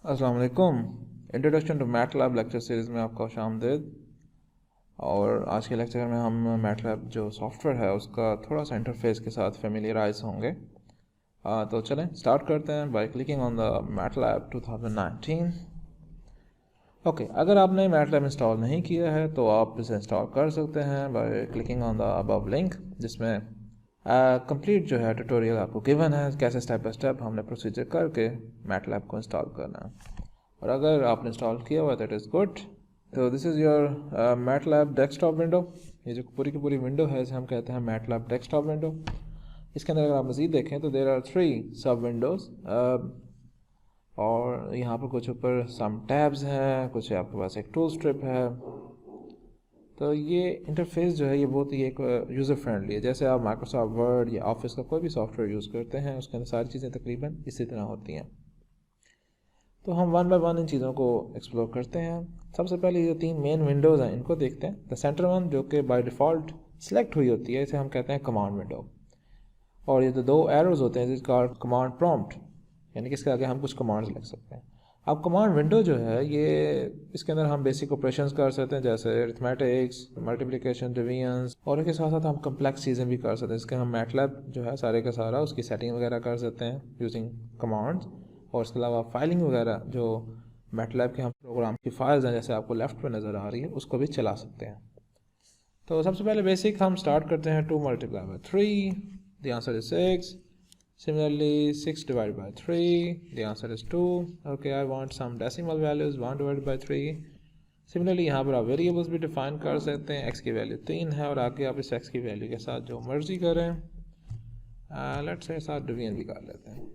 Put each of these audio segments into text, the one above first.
अस्सलाम वालेकुम। Introduction to MATLAB lecture series में आपका खुशामदीद। और आज के लेक्चर में हम मैटलैब जो सॉफ्टवेयर है उसका थोड़ा सा इंटरफेस के साथ फेमिलियराइज होंगे। तो चलें स्टार्ट करते हैं by clicking on the MATLAB 2019। Okay, अगर आपने मैटलैब इंस्टॉल नहीं किया है तो आप इसे इंस्टॉल कर सकते हैं by clicking on the above link, जिसमें कंप्लीट जो है ट्यूटोरियल आपको गिवन है कैसे स्टेप बाय स्टेप हमने प्रोसीजर करके मैटलैब को इंस्टॉल करना है। और अगर आपने इंस्टॉल किया हुआ दैट इज़ गुड। तो this is your MATLAB desktop window. ये जो पूरी की पूरी विंडो है इसे हम कहते हैं मैटलैब डेस्कटॉप विंडो। इसके अंदर अगर आप मज़ीद देखें तो देर आर 3 सब विंडोज़, और यहाँ पर कुछ ऊपर सम टैब्स हैं, कुछ आपके पास एक टूल स्ट्रिप है। तो ये इंटरफेस जो है ये बहुत ही एक यूज़र फ्रेंडली है। जैसे आप माइक्रोसॉफ्ट वर्ड या ऑफिस का कोई भी सॉफ्टवेयर यूज़ करते हैं उसके अंदर सारी चीज़ें तकरीबन इसी तरह होती हैं। तो हम वन बाय वन इन चीज़ों को एक्सप्लोर करते हैं। सबसे पहले ये 3 मेन विंडोज़ हैं इनको देखते हैं। द सेंटर वन जो कि बाय डिफ़ॉल्ट सिलेक्ट हुई होती है, इसे हम कहते हैं कमांड विंडो। और ये जो 2 एरोज़ होते हैं जिसका कमांड प्रॉम्प्ट, यानी कि इसके आगे हम कुछ कमांड्स लिख सकते हैं। अब कमांड विंडो जो है ये इसके अंदर हम बेसिक ऑपरेशंस कर सकते हैं जैसे अरिथमेटिक्स, मल्टीप्लिकेशन, डिवीजन्स, और इसके साथ साथ हम कम्प्लेक्स चीज़ें भी कर सकते हैं। इसके हम मैटलैब जो है सारे का सारा उसकी सेटिंग वगैरह कर सकते हैं यूजिंग कमांड्स। और इसके अलावा फाइलिंग वगैरह जो मैटलैब के हम प्रोग्राम की फाइल्स हैं जैसे आपको लेफ्ट पे नज़र आ रही है उसको भी चला सकते हैं। तो सबसे पहले बेसिक हम स्टार्ट करते हैं 2 multiply by 3, the answer is 6। Similarly, 6 divided by 3, the answer is 2. Okay, I want some decimal values, 1 divided by 3. Similarly, यहाँ पर आप वेरिएबल्स भी डिफाइन कर सकते हैं। x की वैल्यू 3 है और आगे आप इस x की वैल्यू के साथ जो मर्जी करें, लेट्स से साथ डिवीजन भी कर लेते हैं।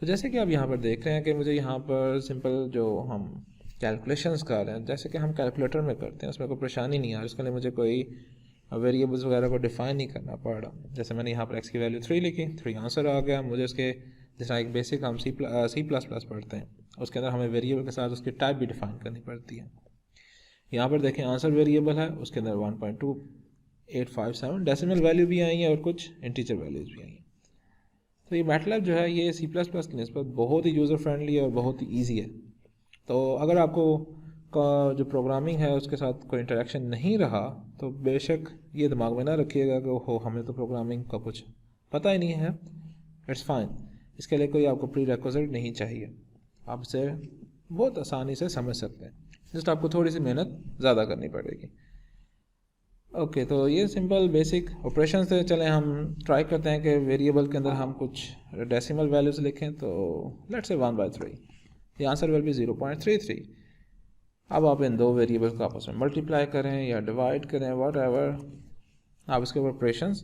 तो जैसे कि आप यहाँ पर देख रहे हैं कि मुझे यहाँ पर सिंपल जो हम कैलकुलेशंस कर रहे हैं जैसे कि हम कैलकुलेटर में करते हैं उसमें कोई परेशानी नहीं आ रही। उसके लिए मुझे कोई वेरिएबल्स वगैरह को डिफाइन नहीं करना पड़ रहा। जैसे मैंने यहाँ पर x की वैल्यू 3 लिखी, 3 आंसर आ गया। मुझे उसके जैसा एक बेसिक हम सी प्लस प्लस पढ़ते हैं उसके अंदर हमें वेरिएबल के साथ उसकी टाइप भी डिफाइन करनी पड़ती है। यहाँ पर देखें आंसर वेरिएबल है, उसके अंदर 1.2857 डेसिमल वैल्यू भी आई है और कुछ इंटीजर वैल्यूज़ भी आई हैं। तो ये मैटलैब जो है ये सी प्लस प्लस की निस्बत बहुत ही यूज़र फ्रेंडली है और बहुत ही ईजी है। तो अगर आपको का जो प्रोग्रामिंग है उसके साथ कोई इंटरेक्शन नहीं रहा तो बेशक ये दिमाग में ना रखिएगा कि हो हमें तो प्रोग्रामिंग का कुछ पता ही नहीं है। इट्स फाइन, इसके लिए कोई आपको प्री रिक्विजिट नहीं चाहिए, आप इसे बहुत आसानी से समझ सकते हैं। जस्ट आपको थोड़ी सी मेहनत ज़्यादा करनी पड़ेगी। ओके, तो ये सिंपल बेसिक ऑपरेशन से चलें हम ट्राई करते हैं कि वेरिएबल के अंदर हम कुछ डेसिमल वैल्यूज़ लिखें। तो लेट्स से 1/3, ये आंसर विल बी 0.33। अब आप इन 2 वेरिएबल्स को आपस में मल्टीप्लाई करें या डिवाइड करें, वट एवर आप इसके ऊपर ऑपरेशंस,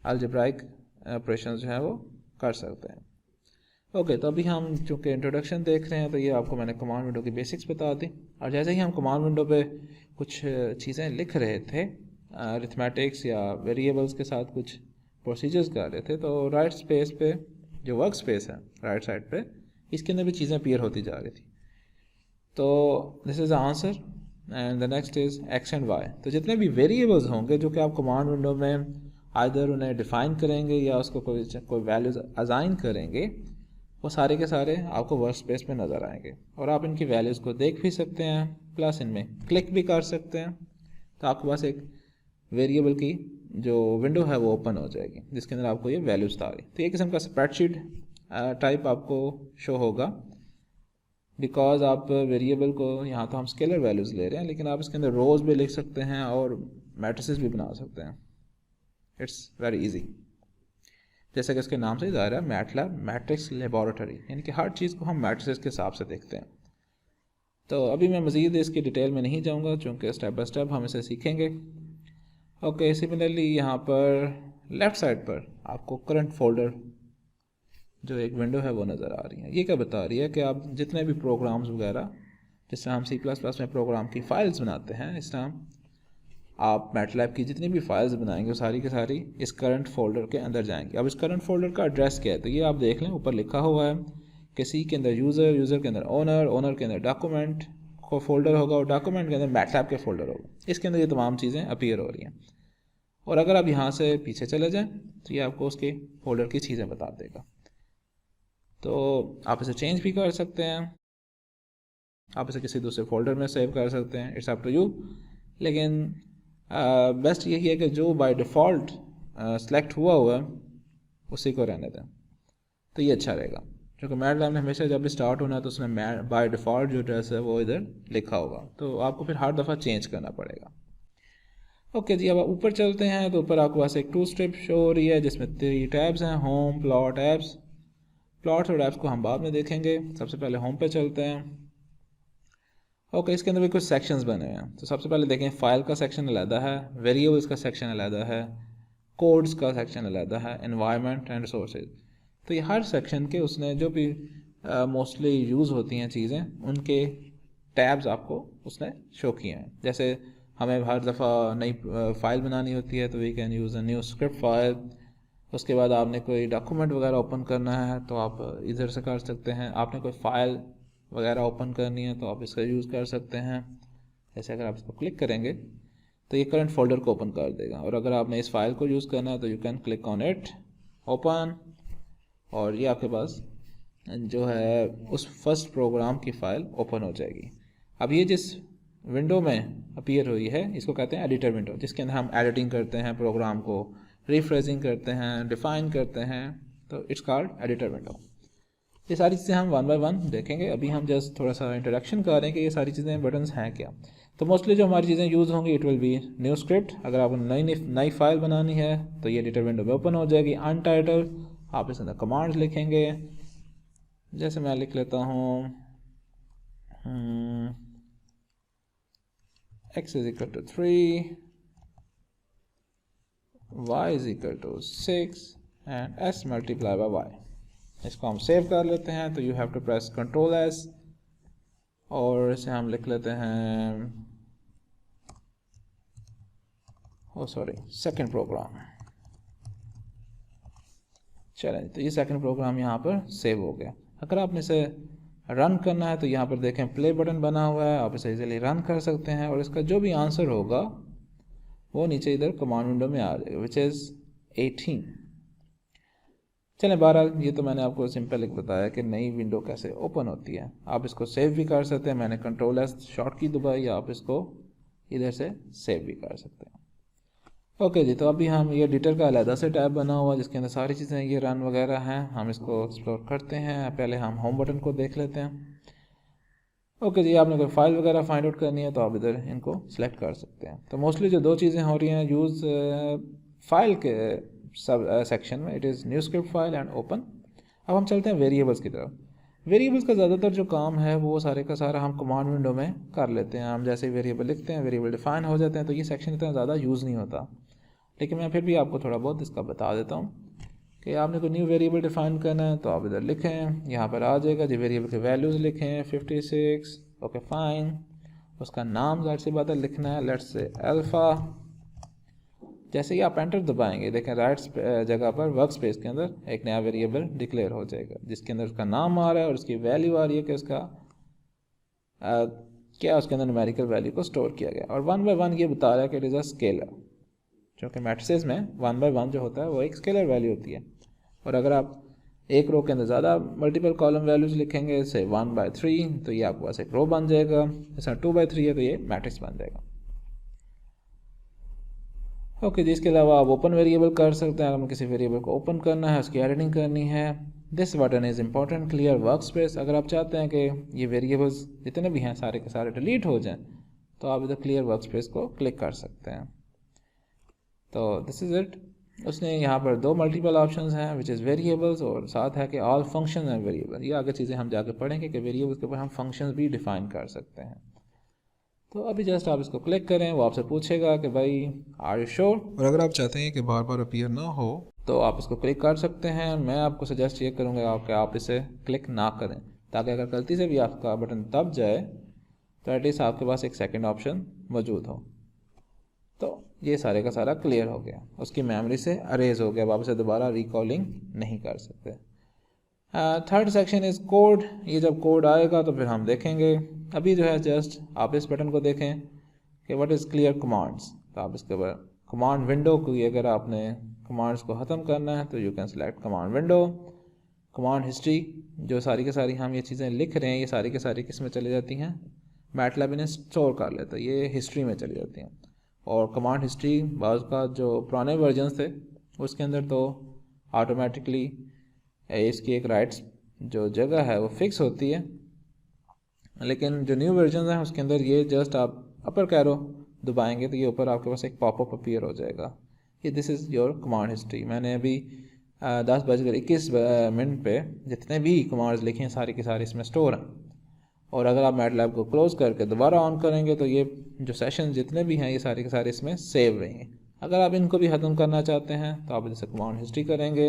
अलजेब्राइक ऑपरेशंस जो हैं वो कर सकते हैं। ओके, तो अभी हम चूँकि इंट्रोडक्शन देख रहे हैं तो ये आपको मैंने कमांड विंडो की बेसिक्स बता दी। और जैसे ही हम कमांड विंडो पे कुछ चीज़ें लिख रहे थे अरिथमेटिक्स या वेरिएबल्स के साथ कुछ प्रोसीजर्स कर रहे थे, तो राइट स्पेस पे जो वर्क स्पेस है राइट साइड पे इसके अंदर भी चीज़ें अपीयर होती जा रही थी। तो this is the answer and the next is X and Y. तो जितने भी वेरिएबल्स होंगे जो कि आप कमांड विंडो में आइदर उन्हें डिफ़ाइन करेंगे या उसको कोई वैल्यूज़ असाइन करेंगे, वो सारे के सारे आपको वर्क स्पेस में नज़र आएंगे और आप इनकी वैल्यूज़ को देख भी सकते हैं, प्लस इनमें क्लिक भी कर सकते हैं। तो आपके पास एक वेरिएबल की जो विंडो है वो ओपन हो जाएगी जिसके अंदर आपको ये वैल्यूज़ आ रही। तो एक किस्म का स्प्रेडशीट टाइप आपको शो होगा, बिकॉज आप वेरिएबल को यहाँ तो हम स्केलर वैल्यूज़ ले रहे हैं लेकिन आप इसके अंदर रोज़ भी लिख सकते हैं और मैट्रिसेस भी बना सकते हैं। इट्स वेरी इजी, जैसे कि इसके नाम से ज़ाहिर है मैटलैब मैट्रिक्स लेबॉरेटरी, यानी कि हर चीज़ को हम मैट्रिसेस के हिसाब से देखते हैं। तो अभी मैं मज़ीद इसकी डिटेल में नहीं जाऊँगा चूँकि स्टेप बाय स्टेप हम इसे सीखेंगे। ओके, सिमिलरली यहाँ पर लेफ़्ट साइड पर आपको करंट फोल्डर जो एक विंडो है वो नज़र आ रही है। ये क्या बता रही है कि आप जितने भी प्रोग्राम्स वगैरह, जिस तरह हम सी प्लस प्लस में प्रोग्राम की फ़ाइल्स बनाते हैं इस तरह आप मैटलैब की जितनी भी फाइल्स बनाएंगे वो सारी की सारी इस करंट फोल्डर के अंदर जाएंगी। अब इस करंट फोल्डर का एड्रेस क्या है तो ये आप देख लें, ऊपर लिखा हुआ है कि सी के अंदर यूज़र, यूज़र के अंदर ओनर, ओनर के अंदर डॉक्यूमेंट को फोल्डर होगा और डॉक्यूमेंट के अंदर मैटलैब के फोल्डर होगा। इसके अंदर ये तमाम चीज़ें अपीयर हो रही हैं। और अगर आप यहाँ से पीछे चले जाएँ तो ये आपको उसके फोल्डर की चीज़ें बता देगा। तो आप इसे चेंज भी कर सकते हैं। आप इसे किसी दूसरे फोल्डर में सेव कर सकते हैं, इट्स अप टू यू। लेकिन बेस्ट यही है कि जो बाय डिफ़ॉल्ट सेलेक्ट हुआ है उसी को रहने दें, तो ये अच्छा रहेगा। क्योंकि मैटलैब ने हमेशा जब भी स्टार्ट होना है तो उसने बाय डिफ़ॉल्ट जो एड्रेस है वो इधर लिखा होगा, तो आपको फिर हर दफ़ा चेंज करना पड़ेगा। ओके जी, अब ऊपर चलते हैं तो ऊपर आपके पास एक 2 स्टेप शो हो रही है जिसमें 3 टैब्स हैं, होम, प्लॉट, एप्स। प्लॉट्स और एप्स को हम बाद में देखेंगे, सबसे पहले होम पे चलते हैं। ओके, इसके अंदर भी कुछ सेक्शंस बने हैं। तो सबसे पहले देखें, फाइल का सेक्शन अलग है, वेरिएबल्स का सेक्शन अलग है, कोड्स का सेक्शन अलग है, एनवायरनमेंट एंड रिसोर्सेज। तो ये हर सेक्शन के उसने जो भी मोस्टली यूज़ होती हैं चीज़ें, उनके टैब्स आपको उसने शो किए हैं। जैसे हमें हर दफ़ा नई फ़ाइल बनानी होती है तो we can use a new script file. उसके बाद आपने कोई डॉक्यूमेंट वगैरह ओपन करना है तो आप इधर से कर सकते हैं। आपने कोई फ़ाइल वगैरह ओपन करनी है तो आप इसका यूज़ कर सकते हैं। जैसे अगर आप इसको क्लिक करेंगे तो ये करंट फोल्डर को ओपन कर देगा, और अगर आपने इस फाइल को यूज़ करना है तो you can click on it, open, और ये आपके पास जो है उस फर्स्ट प्रोग्राम की फ़ाइल ओपन हो जाएगी। अब ये जिस विंडो में अपीयर हुई है इसको कहते हैं एडिटर विंडो, जिसके अंदर हम एडिटिंग करते हैं, प्रोग्राम को रिफ्रेशिंग करते हैं, डिफ़ाइन करते हैं, तो इट्स कॉल्ड एडिटर विंडो। ये सारी चीज़ें हम वन बाय वन देखेंगे। अभी हम जस्ट थोड़ा सा इंट्रोडक्शन कर रहे हैं कि ये सारी चीज़ें बटन्स हैं क्या। तो मोस्टली जो हमारी चीज़ें यूज़ होंगी it will be new script. अगर आपको नई फाइल बनानी है तो ये एडिटर विंडो में ओपन हो जाएगी। अनटाइटल, आप इसके अंदर कमांड्स लिखेंगे। जैसे मैं लिख लेता हूँ x is equal to 3, y is equal to 6 and s multiply by y। इसको हम सेव कर लेते हैं तो you have to press control S, और इसे हम लिख लेते हैं सेकंड प्रोग्राम। चलें, तो ये सेकंड प्रोग्राम यहाँ पर सेव हो गया। अगर आपने इसे रन करना है तो यहाँ पर देखें प्ले बटन बना हुआ है, आप इसे इजीली रन कर सकते हैं, और इसका जो भी आंसर होगा वो नीचे इधर कमांड विंडो में आ जाएगा, विच इज़ 18। चलें, बहरहाल ये तो मैंने आपको सिंपल एक बताया कि नई विंडो कैसे ओपन होती है। आप इसको सेव भी कर सकते हैं, मैंने कंट्रोल एस शॉर्ट की दबाई, या आप इसको इधर से सेव भी कर सकते हैं। ओके जी, तो अभी हम ये एडिटर का अलग से टैब बना हुआ जिसके अंदर सारी चीज़ें ये रन वगैरह हैं, हम इसको एक्सप्लोर करते हैं। पहले हम होम बटन को देख लेते हैं। ओके जी, आपने कोई फाइल वगैरह फाइंड आउट करनी है तो आप इधर इनको सिलेक्ट कर सकते हैं। तो मोस्टली जो दो चीज़ें हो रही हैं यूज़ फाइल के सब सेक्शन में, it is new script file and open. अब हम चलते हैं वेरिएबल्स की तरफ। वेरिएबल्स का ज़्यादातर जो काम है वो सारे का सारा हम कमांड विंडो में कर लेते हैं। हम जैसे वेरिएबल लिखते हैं, वेरिएबल डिफाइन हो जाते हैं, तो ये सेक्शन इतना ज़्यादा यूज़ नहीं होता। लेकिन मैं फिर भी आपको थोड़ा बहुत इसका बता देता हूँ कि आपने कोई न्यू वेरिएबल डिफाइन करना है तो आप इधर लिखें, यहाँ पर आ जाएगा जी, वेरिएबल के वैल्यूज़ लिखें 56, ओके फाइन। उसका नाम ज़ाहिर सी बात है लिखना है, लेट्स से अल्फ़ा। जैसे ही आप एंटर दबाएंगे देखें राइट जगह पर वर्क स्पेस के अंदर एक नया वेरिएबल डिक्लेयर हो जाएगा जिसके अंदर उसका नाम आ रहा है और उसकी वैल्यू आ रही है कि उसका क्या उसके अंदर न्यूमेरिकल वैल्यू को स्टोर किया गया, और 1 बाय 1 ये बता रहा है कि इट इज़ अ स्केलर, क्योंकि मैट्रिसेस में 1 बाय 1 जो होता है वो एक स्केलर वैल्यू होती है। और अगर आप एक रो के अंदर ज़्यादा मल्टीपल कॉलम वैल्यूज़ लिखेंगे, जैसे 1 बाय 3, तो ये आपके पास एक रो बन जाएगा। जैसा 2 बाय 3 है तो ये मैट्रिक्स बन जाएगा। ओके जी, इसके अलावा आप ओपन वेरिएबल कर सकते हैं। अगर हमें किसी वेरिएबल को ओपन करना है, उसकी एडिटिंग करनी है, this button is important, clear work space. अगर आप चाहते हैं कि ये वेरिएबल्स जितने भी हैं सारे के सारे डिलीट हो जाएं तो आप इधर क्लियर वर्क स्पेस को क्लिक कर सकते हैं। तो दिस इज़ इट। उसने यहाँ पर 2 मल्टीपल ऑप्शंस हैं विच इज़ वेरिएबल्स, और साथ है कि ऑल फंक्शन एंड वेरिएबल। ये आगे चीज़ें हम जाके पढ़ेंगे कि वेरिएबल्स के ऊपर हम फंक्शंस भी डिफ़ाइन कर सकते हैं। तो अभी जस्ट आप इसको क्लिक करें, वो आपसे पूछेगा कि भाई आर यू श्योर, और अगर आप चाहते हैं कि बार बार अपीयर ना हो तो आप इसको क्लिक कर सकते हैं। मैं आपको सजेस्ट ये करूँगा कि आप इसे क्लिक ना करें, ताकि अगर गलती से भी आपका बटन दब जाए तो एटलीस्ट आपके पास एक सेकेंड ऑप्शन मौजूद हो। तो ये सारे का सारा क्लियर हो गया, उसकी मेमोरी से अरेज हो गया, अब आप इसे दोबारा रिकॉलिंग नहीं कर सकते। Third section is code. ये जब कोड आएगा तो फिर हम देखेंगे। अभी जो है जस्ट आप इस बटन को देखें कि व्हाट इज़ क्लियर कमांड्स, तो आप इसके ऊपर कमांड विंडो को, अगर आपने कमांड्स को ख़त्म करना है तो you can select command window. Command history जो सारी के सारी हम ये चीज़ें लिख रहे हैं ये सारी के सारी किस में चली जाती हैं, मैटलैब इन्हें स्टोर कर लेता है, ये हिस्ट्री में चली जाती हैं। और कमांड हिस्ट्री बाज़ का जो पुराने वर्जन थे उसके अंदर तो ऑटोमेटिकली इसकी एक राइट्स जो जगह है वो फिक्स होती है, लेकिन जो न्यू वर्जन है उसके अंदर ये जस्ट आप अपर कैरो दबाएंगे तो ये ऊपर आपके पास एक पॉपअप अपीयर हो जाएगा, ये this is your command history. मैंने अभी 10:21 पे जितने भी कमांड्स लिखे हैं सारी की सारी इसमें स्टोर हैं। और अगर आप मैटलैब को क्लोज करके दोबारा ऑन करेंगे तो ये जो सेशन जितने भी हैं ये सारे के सारे इसमें सेव रहेंगे। अगर आप इनको भी ख़त्म करना चाहते हैं तो आप जैसे कमांड हिस्ट्री करेंगे,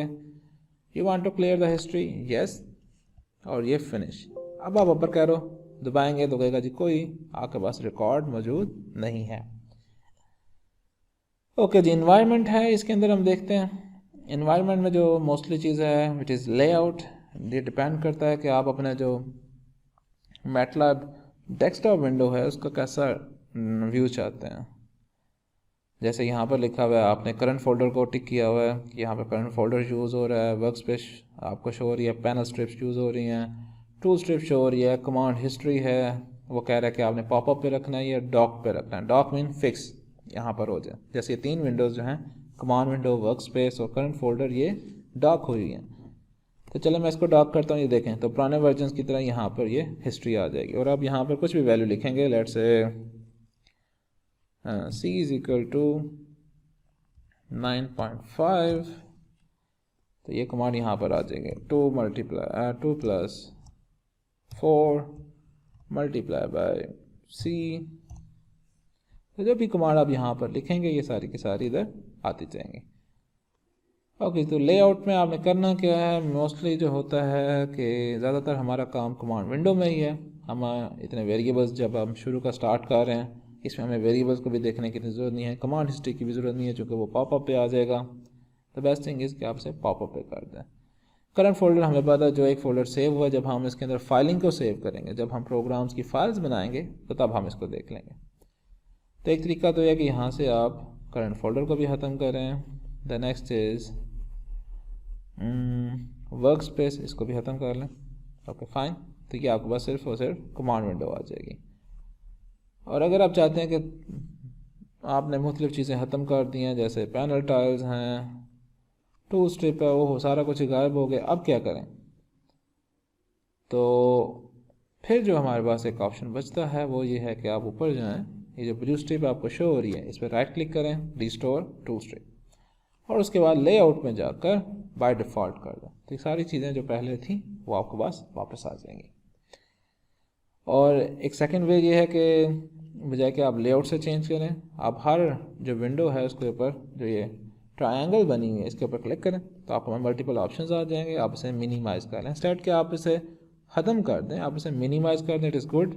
you want to clear the history, yes, और ये फिनिश। अब आप अपर कैरो दबाएंगे तो कहेगा जी कोई आपके पास रिकॉर्ड मौजूद नहीं है। ओके जी, इन्वायरमेंट है, इसके अंदर हम देखते हैं इन्वायरमेंट में जो मोस्टली चीज़ है विच इज़ लेआउट। ये डिपेंड करता है कि आप अपने जो मैटलैब डेस्कटॉप विंडो है उसका कैसा व्यू चाहते हैं। जैसे यहाँ पर लिखा हुआ है आपने करंट फोल्डर को टिक किया हुआ है कि यहाँ पर करंट फोल्डर यूज़ हो रहा है, वर्क स्पेस आपको शो हो रही है, पैनल स्ट्रिप्स यूज़ हो रही हैं, टूल स्ट्रिप शो हो रही है, कमांड हिस्ट्री है, वो कह रहा है कि आपने पॉपअप पे रखना है या डॉक पे रखना है। डॉक मीन फिक्स यहाँ पर हो जाए, जैसे ये 3 विंडोज़ जो हैं कमांड विंडो, वर्क स्पेस और करंट फोल्डर, ये डॉक हुई हैं। तो चलो मैं इसको डॉक करता हूँ, ये देखें तो पुराने वर्जन की तरह यहाँ पर ये हिस्ट्री आ जाएगी। और अब यहाँ पर कुछ भी वैल्यू लिखेंगे, let's say c is equal to 9.5, तो ये कमांड यहाँ पर आ जाएगी 2 प्लस 4 मल्टीप्लाई बाय c। तो जो भी कमांड आप यहाँ पर लिखेंगे ये सारी की सारी इधर आती जाएंगी। ओके, तो लेआउट में आपने करना क्या है, मोस्टली जो होता है कि ज़्यादातर हमारा काम कमांड विंडो में ही है। हम इतने वेरिएबल्स जब हम शुरू का स्टार्ट कर रहे हैं इसमें हमें वेरिएबल्स को भी देखने की ज़रूरत नहीं है, कमांड हिस्ट्री की भी ज़रूरत नहीं है चूँकि वो पॉपअप पे आ जाएगा। द बेस्ट थिंग इज़ कि आप इसे पॉपअप पे कर दें। करंट फोल्डर हमें पता है जो एक फ़ोल्डर सेव हुआ, जब हम इसके अंदर फाइलिंग को सेव करेंगे, जब हम प्रोग्राम्स की फाइल्स बनाएंगे तो तब हम इसको देख लेंगे। तो एक तरीका तो यह है कि यहाँ से आप करंट फोल्डर को भी ख़त्म करें। The next is work space, इसको भी ख़त्म कर लें। ओके फाइन, तो ये आपके पास सिर्फ और सिर्फ कमांड विंडो आ जाएगी। और अगर आप चाहते हैं कि आपने मुख्तलिफ़ चीज़ें ख़त्म कर दी हैं, जैसे पैनल टाइल्स हैं, टूल स्ट्रिप है, वो सारा कुछ गायब हो गया, अब क्या करें? तो फिर जो हमारे पास एक ऑप्शन बचता है वो ये है कि आप ऊपर जाएँ, ये जो ब्लू स्ट्रिप आपको शो हो रही है इस पर राइट क्लिक करें, रिस्टोर टूल स्ट्रिप, और उसके बाद लेआउट में जाकर बाय डिफ़ॉल्ट कर दें। तो ये सारी चीज़ें जो पहले थी वो आपके पास वापस आ जाएंगी। और एक सेकंड वे ये है कि बजाय कि आप लेआउट से चेंज करें, आप हर जो विंडो है उसके ऊपर जो ये ट्रायंगल बनी हुई है इसके ऊपर क्लिक करें तो आपको मल्टीपल ऑप्शंस आ जाएंगे। आप इसे मिनिमाइज़ कर लें, इंस्टेड कि आप इसे ख़त्म कर दें आप इसे मिनिमाइज़ कर दें। It is good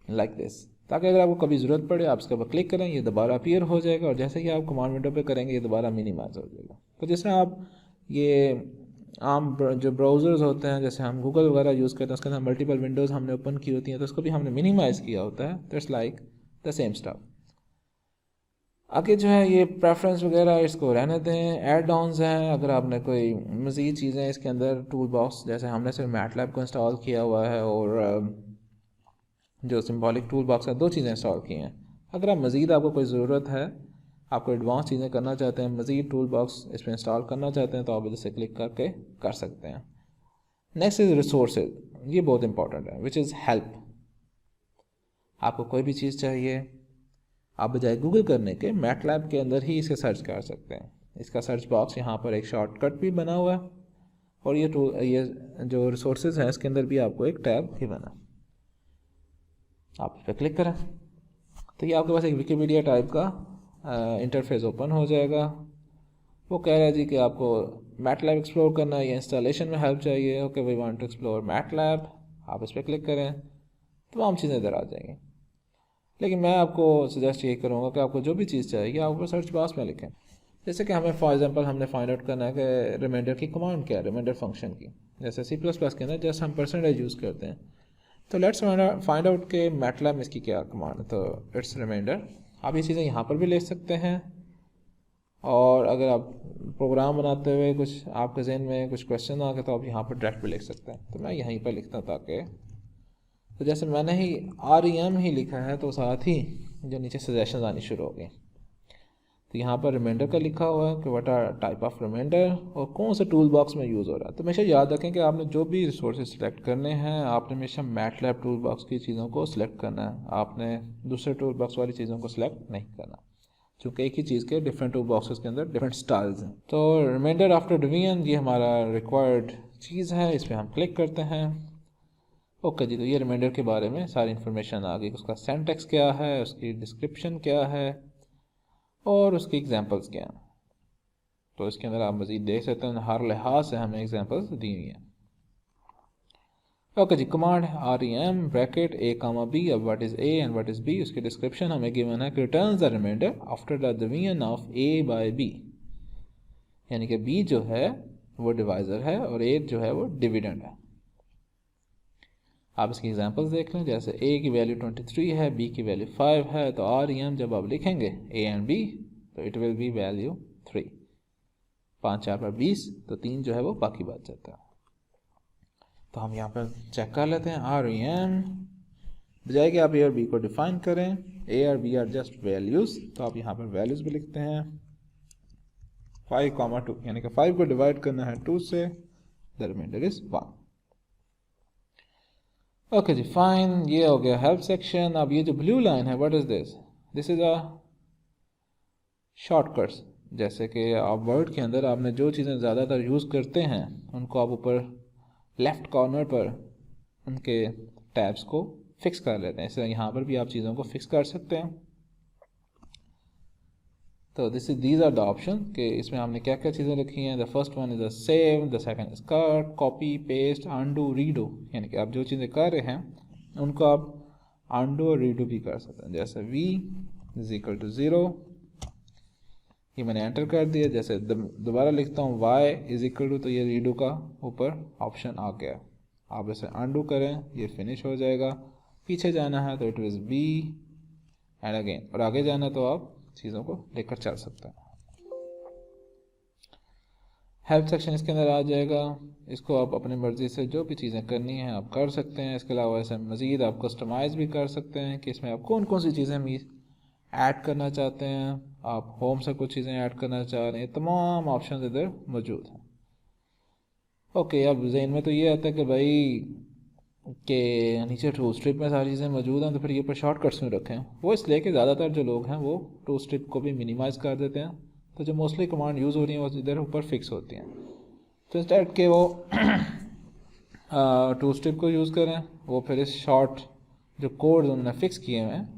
like this, ताकि अगर आपको कभी ज़रूरत पड़े आप इसके ऊपर क्लिक करें, ये दोबारा अपीयर हो जाएगा, और जैसे कि आप कमांड विंडो पे करेंगे ये दोबारा मिनिमाइज़ हो जाएगा। तो जैसे आप ये आम जो ब्राउज़र्स होते हैं, जैसे हम गूगल वगैरह यूज़ करते हैं, उसके अंदर मल्टीपल विंडोज़ हमने ओपन की होती हैं, तो उसको भी हमने मिनिमाइज़ किया होता है। That's like the same stuff. आगे जो है ये प्रेफरेंस वगैरह इसको रहने दें। ऐड ऑन्स हैं, अगर आपने कोई मज़ीद चीज़ें इसके अंदर टूल बॉक्स, जैसे हमने सिर्फ मैटलैब को इंस्टॉल किया हुआ है और जो सिंबॉलिक टूल बॉक्स है, 2 चीज़ें इंस्टॉल की हैं। अगर आप मज़ीद आपको कोई ज़रूरत है, आपको एडवांस चीज़ें करना चाहते हैं, मज़ीद टूल बॉक्स इस पर इंस्टॉल करना चाहते हैं, तो आप इसे क्लिक करके कर सकते हैं। नेक्स्ट इज़ रिसोर्सेज, ये बहुत इंपॉर्टेंट है, विच इज़ हेल्प। आपको कोई भी चीज़ चाहिए, आप बजाय गूगल करने के मैटलैब के अंदर ही इसे सर्च कर सकते हैं। इसका सर्च बॉक्स यहाँ पर एक शॉर्टकट भी बना हुआ है, और ये जो रिसोर्सेज हैं इसके अंदर भी आपको एक टैब भी बना, आप इस पर क्लिक करें तो ये आपके पास एक विकिपीडिया टाइप का इंटरफेस ओपन हो जाएगा। वो कह रहा है जी कि आपको मैटलैब एक्सप्लोर करना है या इंस्टॉलेशन में हेल्प चाहिए। Okay, we want to explore MATLAB, आप इस पर क्लिक करें, तमाम चीज़ें इधर आ जाएंगी। लेकिन मैं आपको सजेस्ट ये करूँगा कि आपको जो भी चीज़ चाहिए आप ऊपर सर्च बॉक्स में लिखें। जैसे कि हमें फॉर एग्जांपल हमने फाइंड आउट करना है कि रिमाइंडर की कमांड क्या है, रिमाइंडर फंक्शन की। जैसे C++ के अंदर जस्ट हम परसेंटेज यूज़ करते हैं, तो लेट्स फाइंड आउट के मैटलैब में इसकी क्या कमांड है। तो इट्स रिमाइंडर, आप ये चीज़ें यहाँ पर भी ले सकते हैं, और अगर आप प्रोग्राम बनाते हुए कुछ आपके जहन में कुछ क्वेश्चन आ गए तो आप यहाँ पर डायरेक्ट भी लिख सकते हैं। तो मैं यहीं पर लिखता हूँ ताकि, तो जैसे मैंने ही REM ही लिखा है तो साथ ही जो नीचे सजेशन आनी शुरू हो गई। तो यहाँ पर रिमाइंडर का लिखा हुआ है कि what are type of reminder और कौन से टूल बॉक्स में यूज़ हो रहा है। तो हमेशा याद रखें कि आपने जो भी रिसोर्सेज सेलेक्ट करने हैं आपने हमेशा मैटलैब टूल बॉक्स की चीज़ों को सिलेक्ट करना है, आपने दूसरे टूल बॉक्स वाली चीज़ों को सिलेक्ट नहीं करना, क्योंकि एक ही चीज़ के डिफरेंट टूल बॉक्सेस के अंदर डिफरेंट स्टाइल्स हैं। तो रिमाइंडर आफ्टर डिवीजन ये हमारा रिक्वायर्ड चीज़ है, इस पर हम क्लिक करते हैं। ओके जी, तो ये रिमाइंडर के बारे में सारी इन्फॉर्मेशन आ गई, उसका सिंटैक्स क्या है, उसकी डिस्क्रिप्शन क्या है और उसकी एग्जांपल्स क्या हैं। तो इसके अंदर आप मज़ीद देख सकते हैं हर लिहाज से हमें एग्जांपल्स दी हुई हैं। ओके जी, command REM bracket A, B। अब what is A and what is B, उसकी डिस्क्रिप्शन हमें गिवन है कि returns the remainder after the division of A by B, यानी कि B जो है वो डिवाइज़र है और A जो है वो डिविडेंड है। आप इसकी एग्जांपल्स देख लें, जैसे A की वैल्यू 23 है, B की वैल्यू 5 है, तो REM जब आप लिखेंगे A एंड B तो इट विल बी वैल्यू 3। 5 4 पर 20, तो 3 जो है वो बाकी बच जाता है। तो हम यहाँ पर चेक कर लेते हैं REM, बजाय कि आप A और B को डिफाइन करें, A और B आर जस्ट वैल्यूज़, तो आप यहाँ पर वैल्यूज़ भी लिखते हैं 5, 2, यानी कि 5 को डिवाइड करना है 2 से, द रिमाइंडर इज 1। ओके जी, फाइन, ये हो गया हेल्प सेक्शन। अब ये जो ब्लू लाइन है, what is this, this is a shortcuts. जैसे कि आप वर्ड के अंदर आपने जो चीज़ें ज़्यादातर यूज़ करते हैं उनको आप ऊपर लेफ़्ट कॉर्नर पर उनके टैब्स को फिक्स कर लेते हैं। इसलिए यहाँ पर भी आप चीज़ों को फिक्स कर सकते हैं। तो दीज आर द ऑप्शन कि इसमें हमने क्या क्या चीज़ें रखी हैं। The first one is a save, the second is cut, copy, paste, undo, redo, यानी कि आप जो चीज़ें कर रहे हैं उनको आप अंडू और रीडो भी कर सकते हैं। जैसे v इज इक्वल टू 0, ये मैंने एंटर कर दिया। जैसे दोबारा लिखता हूँ y इज इक्वल टू, तो ये रीडो का ऊपर ऑप्शन आ गया। आप इसे अंडू करें, ये फिनिश हो जाएगा। पीछे जाना है तो it is b and again, और आगे जाना तो आप चीज़ों को लेकर चल सकते हैं। हेल्प सेक्शन इसके अंदर आ जाएगा, इसको आप अपनी मर्ज़ी से जो भी चीज़ें करनी हैं आप कर सकते हैं। इसके अलावा ऐसे मज़ीद आप कस्टमाइज़ भी कर सकते हैं कि इसमें आप कौन कौन सी चीज़ें ऐड करना चाहते हैं। आप होम से कुछ चीज़ें ऐड करना चाह रहे हैं, तमाम ऑप्शन इधर मौजूद हैं। ओके, अब जहन में तो ये आता है कि भाई कि नीचे टू स्ट्रिप में सारी चीज़ें मौजूद हैं, तो फिर ये पर शॉर्टकट्स में रखें। वो इसलिए कि ज़्यादातर जो लोग हैं वो टू स्ट्रिप को भी मिनिमाइज़ कर देते हैं, तो जो मोस्टली कमांड यूज़ हो रही हैं वो इधर ऊपर फिक्स होती हैं। तो इंस्टेड के वो टू स्ट्रिप को यूज़ करें, वो फिर इस शॉर्ट जो कोड उन्होंने फिक्स किए हुए हैं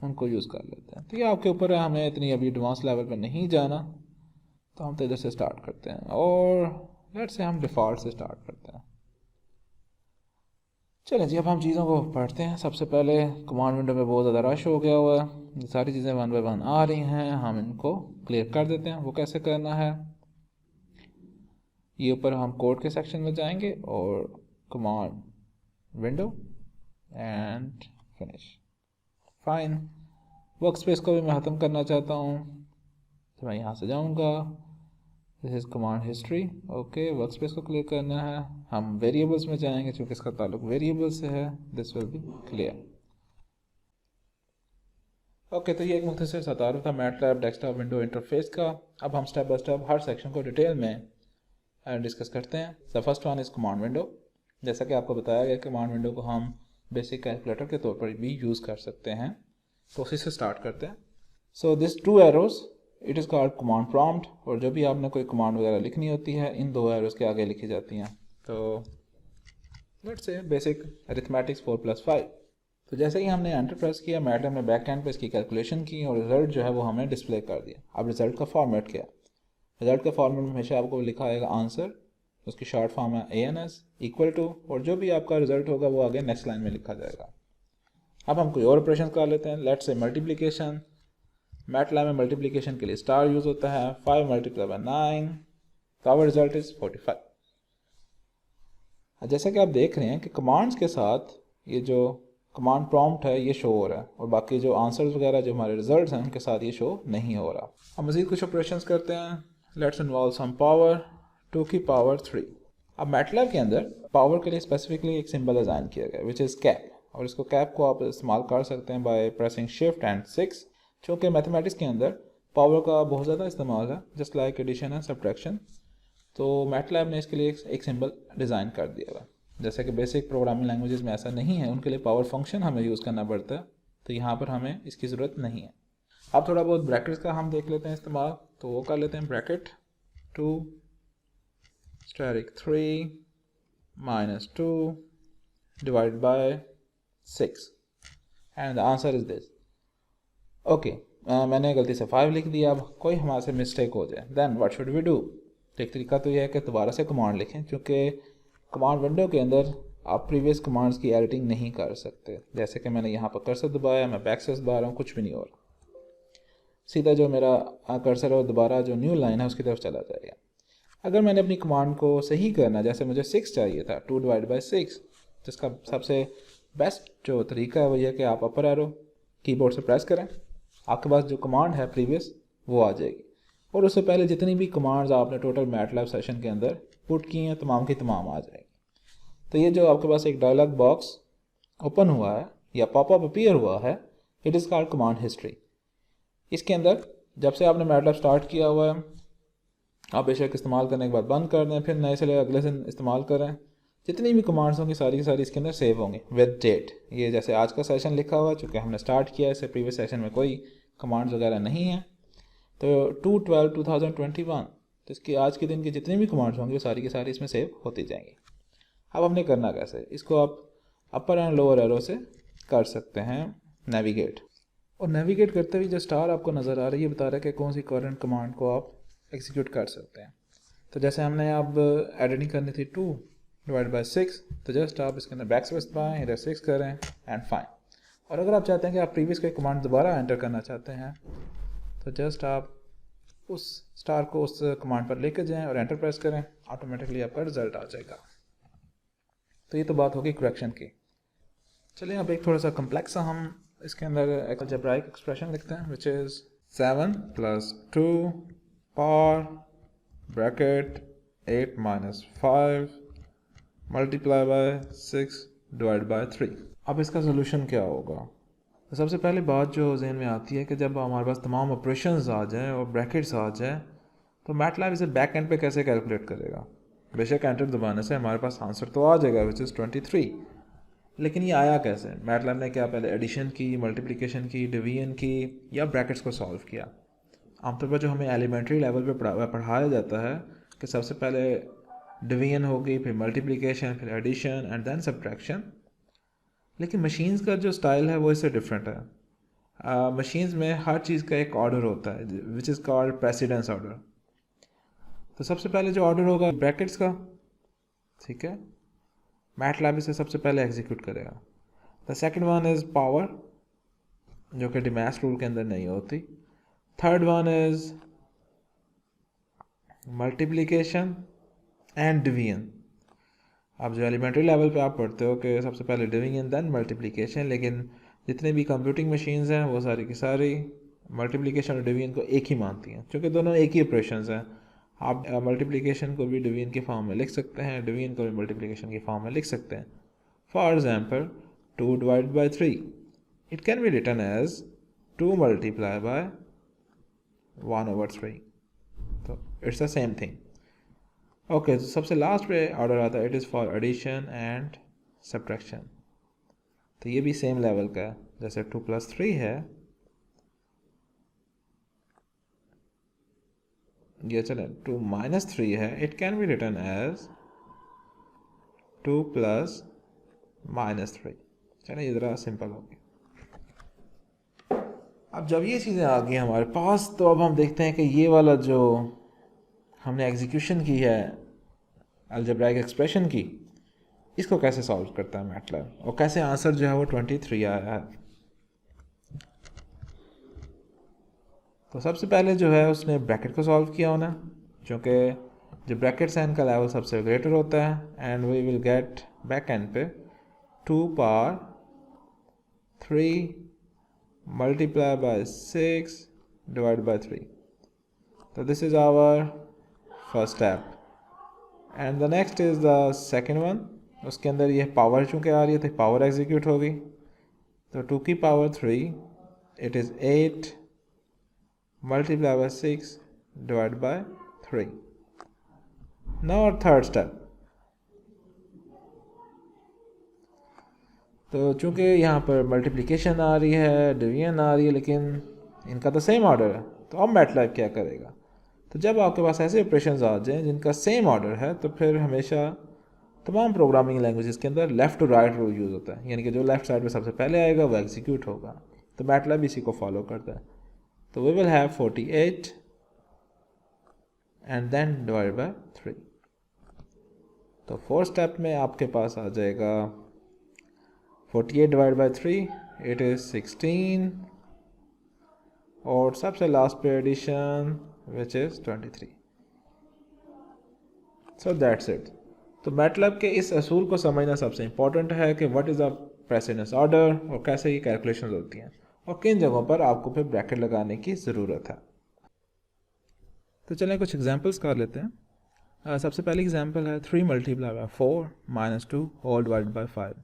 उनको यूज़ कर लेते हैं। तो ये आपके ऊपर है, हमें इतनी अभी एडवांस लेवल पर नहीं जाना, तो हम तो इधर से स्टार्ट करते हैं और लेट्स से हम डिफ़ॉल्ट से स्टार्ट करते हैं। चलें जी, अब हम चीज़ों को पढ़ते हैं। सबसे पहले कमांड विंडो में बहुत ज़्यादा रश हो गया हुआ है, ये सारी चीज़ें 1 बाय 1 आ रही हैं, हम इनको क्लियर कर देते हैं। वो कैसे करना है, ये ऊपर हम कोड के सेक्शन में जाएंगे और command window and finish. Fine, work space को भी मैं ख़त्म करना चाहता हूँ, तो मैं यहाँ से जाऊँगा, this is command history. Okay, work space को क्लियर करना है, हम वेरिएबल्स में जाएंगे क्योंकि इसका ताल्लुक वेरिएबल से है। This will be clear. Okay, तो ये एक मुख्तसर सा तारुफ था मैटलैब डेस्कटॉप विंडो इंटरफेस का। अब हम step by step her section को डिटेल में डिस्कस करते हैं। The first one is command window. जैसा कि आपको बताया गया, कमांड विंडो को हम बेसिक कैलकुलेटर के तौर पर भी यूज़ कर सकते हैं, तो उसी से स्टार्ट करते हैं। So this 2 arrows it is called command prompt, और जब भी आपने कोई कमांड वगैरह लिखनी होती है इन 2 एरोज के आगे लिखी जाती हैं। तो लेट्स से बेसिक अरिथमेटिक्स 4+5। तो जैसे ही हमने एंटर प्रेस किया, मैटलैब ने बैक एंड पर इसकी कैलकुलेशन की और रिजल्ट जो है वो हमें डिस्प्ले कर दिया। अब रिजल्ट का फॉर्मेट क्या है, रिजल्ट का फॉर्मेट में हमेशा आपको लिखा आएगा आंसर, उसकी शॉर्ट फॉर्म है ANS इक्वल टू, और जो भी आपका रिजल्ट होगा वो आगे नेक्स्ट लाइन में लिखा जाएगा। अब हम कोई और ऑपरेशन कर लेते हैं। Let's say multiplication. मैटलैब में मल्टीप्लिकेशन के लिए स्टार यूज़ होता है। 5 मल्टीप्लाई बाय 9, तो आवर रिजल्ट इज़ 45। जैसा कि आप देख रहे हैं कि कमांड्स के साथ ये जो कमांड प्रॉम्प्ट है ये शो हो रहा है, और बाकी जो आंसर्स वगैरह जो हमारे रिजल्ट्स हैं उनके साथ ये शो नहीं हो रहा। हम मज़ीद कुछ ऑपरेशंस करते हैं। लेट्स इन्वॉल्व सम पावर 2 की पावर 3। अब मैटलैब के अंदर पावर के लिए स्पेसिफिकली एक सिंबल डिज़ाइन किया गया विच इज़ कैप, और इसको कैप को आप इस्तेमाल कर सकते हैं बाय प्रेसिंग शिफ्ट एंड 6। चूँकि मैथमेटिक्स के अंदर पावर का बहुत ज़्यादा इस्तेमाल है just like addition and subtraction, तो मैटलैब ने इसके लिए एक सिंबल डिज़ाइन कर दिया हुआ। जैसे कि बेसिक प्रोग्रामिंग लैंग्वेजेस में ऐसा नहीं है, उनके लिए पावर फंक्शन हमें यूज़ करना पड़ता है, तो यहाँ पर हमें इसकी ज़रूरत नहीं है। अब थोड़ा बहुत ब्रैकेट्स का हम देख लेते हैं इस्तेमाल, तो वो कर लेते हैं। Bracket 2 asterisk 3 minus 2 divided by 6 and the answer is this. Okay मैंने गलती से 5 लिख दिया। अब कोई हमारे से मिस्टेक हो जाए then what should we do. एक तरीका तो यह है कि दोबारा से कमांड लिखें, क्योंकि कमांड विंडो के अंदर आप प्रीवियस कमांड्स की एडिटिंग नहीं कर सकते। जैसे कि मैंने यहाँ पर कर्सर दबाया, मैं बैक स्पेस दबा रहा हूँ, कुछ भी नहीं हो रहा, सीधा जो मेरा कर्सर है वो दोबारा जो न्यू लाइन है उसकी तरफ चला जाएगा। अगर मैंने अपनी कमांड को सही करना, जैसे मुझे 6 चाहिए था 2 डिवाइड बाई 6, तो इसका सबसे बेस्ट जो तरीका है वो यह कि आप अपर एरो कीबोर्ड से प्रेस करें, आपके पास जो कमांड है प्रीवियस वो आ जाएगी, और उससे पहले जितनी भी कमांड्स आपने टोटल मैटलैब सेशन के अंदर पुट की हैं तमाम की तमाम आ जाएगी। तो ये जो आपके पास एक डायलॉग बॉक्स ओपन हुआ है या पॉपअप अपीयर हुआ है, it is called command history. इसके अंदर जब से आपने मैटलैब स्टार्ट किया हुआ है, आप बेशक इस्तेमाल करने के बाद बंद कर दें, फिर नए से अगले दिन इस्तेमाल करें, जितनी भी कमांड्स होंगी सारी की सारी इसके अंदर सेव होंगी विद डेट। ये जैसे आज का सेशन लिखा हुआ है, चूँकि हमने स्टार्ट किया है, इससे प्रीवियस सेशन में कोई कमांड्स वगैरह नहीं है, तो 2/12/2021, तो इसकी आज के दिन की जितनी भी कमांड्स होंगी वो सारी की सारी इसमें सेव होती जाएंगी। अब हमने करना कैसे, इसको आप अपर एंड लोअर एरो से कर सकते हैं नेविगेट, और नेविगेट करते हुए जो स्टार आपको नज़र आ रही है बता रहा है कि कौन सी करंट कमांड को आप एग्जीक्यूट कर सकते हैं। तो जैसे हमने अब एडिटिंग करनी थी 2 डिवाइड बाई 6, तो जस्ट आप इसके अंदर बैक स्पेस दबाएं, इधर 6 करें एंड फाइन। और अगर आप चाहते हैं कि आप प्रीवियस कोई कमांड दोबारा एंटर करना चाहते हैं, तो जस्ट आप उस स्टार को उस कमांड पर लेकर जाएं और एंटर प्रेस करें, ऑटोमेटिकली आपका रिजल्ट आ जाएगा। तो ये तो बात होगी करेक्शन की। चलिए अब एक थोड़ा सा कम्प्लेक्स सा हम इसके अंदर एक अलजेब्राइक एक्सप्रेशन लिखते हैं which is 7 + 2 power bracket 8 - 5 multiply by 6 divide by 3। अब इसका सोल्यूशन क्या होगा। तो सबसे पहले बात जो जहन में आती है कि जब हमारे पास तमाम ऑपरेशंस आ जाएं और ब्रैकेट्स आ जाएं, तो मैटलैब इसे बैक एंड पे कैसे कैलकुलेट करेगा। बेशक एंटर दबाने से हमारे पास आंसर तो आ जाएगा विच इज़ 23, लेकिन ये आया कैसे। मैटलैब ने क्या पहले एडिशन की, मल्टीप्लिकेशन की, डिवीजन की, या ब्रैकेट्स को सॉल्व किया। आमतौर पर जो हमें एलिमेंट्री लेवल पे पढ़ाया जाता है कि सबसे पहले डिवीजन होगी, फिर मल्टीप्लिकेशन, फिर एडिशन एंड देन सब्ट्रैक्शन। लेकिन मशीन्स का जो स्टाइल है वो इससे डिफरेंट है। मशीन्स में हर चीज़ का एक ऑर्डर होता है which is called precedence order. तो सबसे पहले जो ऑर्डर होगा ब्रैकेट्स का, ठीक है, मैटलैब इसे सबसे पहले एग्जीक्यूट करेगा। The second one is power, जो कि डिमैश रूल के अंदर नहीं होती। Third one is multiplication and division. अब जो एलिमेंट्री लेवल पे आप पढ़ते हो कि सबसे पहले डिवीजन देन मल्टीप्लिकेशन, लेकिन जितने भी कंप्यूटिंग मशीन्स हैं वो सारी की सारी मल्टीप्लिकेशन और डिवीजन को एक ही मानती हैं, क्योंकि दोनों एक ही ऑपरेशंस हैं। आप मल्टीप्लिकेशन को भी डिवीजन के फॉर्म में लिख सकते हैं, डिवीजन को भी मल्टीप्लिकेशन के फॉर्म में लिख सकते हैं। For example 2 divide by 3, it can be written as 2 multiply by 1/3, तो it's the same thing. Okay, तो सबसे लास्ट पे ऑर्डर आता है, it is for addition and subtraction. तो ये भी सेम लेवल का है, जैसे 2 + 3 है, ये चले 2 - 3 है, it can be written as 2 + -3। चलिए ये ज़रा सिंपल हो गया। अब जब ये चीज़ें आ गई हमारे पास, तो अब हम देखते हैं कि ये वाला जो हमने एग्जीक्यूशन की है अलजेब्राइक एक्सप्रेशन की, इसको कैसे सॉल्व करता है मैटलैब, और कैसे आंसर जो है वो 23 आया है। तो सबसे पहले जो है उसने ब्रैकेट को सॉल्व किया होना, क्योंकि जो ब्रैकेट्स हैं इनका लेवल सबसे ग्रेटर होता है, and we will get back end पे 2 power 3 multiply by 6 divide by 3। तो this is our first step, and the next is the second one. उसके अंदर ये पावर चूँकि आ रही है तो पावर एग्जीक्यूट होगी, तो 2 की power 3 it is 8 multiply by 6 divide by 3। Now और थर्ड स्टेप, तो चूँकि यहाँ पर मल्टीप्लिकेशन आ रही है, डिवीजन आ रही है, लेकिन इनका तो सेम ऑर्डर है, तो अब मैटलैब क्या करेगा? तो जब आपके पास ऐसे ऑपरेशंस आ जाएं जिनका सेम ऑर्डर है, तो फिर हमेशा तमाम प्रोग्रामिंग लैंग्वेजेस के अंदर left to right rule use होता है, यानी कि जो लेफ्ट साइड में सबसे पहले आएगा वो एग्जीक्यूट होगा। तो मैटलैब इसी को फॉलो करता है। तो we will have 48 and then divide by 3। तो फोर्थ स्टेप में आपके पास आ जाएगा 48 डिवाइड बाय 3 इट इज़ 16, और सबसे लास्ट पे addition which is 23। So that's it. तो मैटलैब के इस असूल को समझना सबसे इम्पॉर्टेंट है कि what is the precedence order और कैसे ये कैलकुलेशंस होती हैं और किन जगहों पर आपको फिर ब्रैकेट लगाने की ज़रूरत है। तो चलें कुछ एग्जांपल्स कर लेते हैं। सबसे पहली एग्जांपल है 3 multiply by 4 minus 2 whole divide by 5।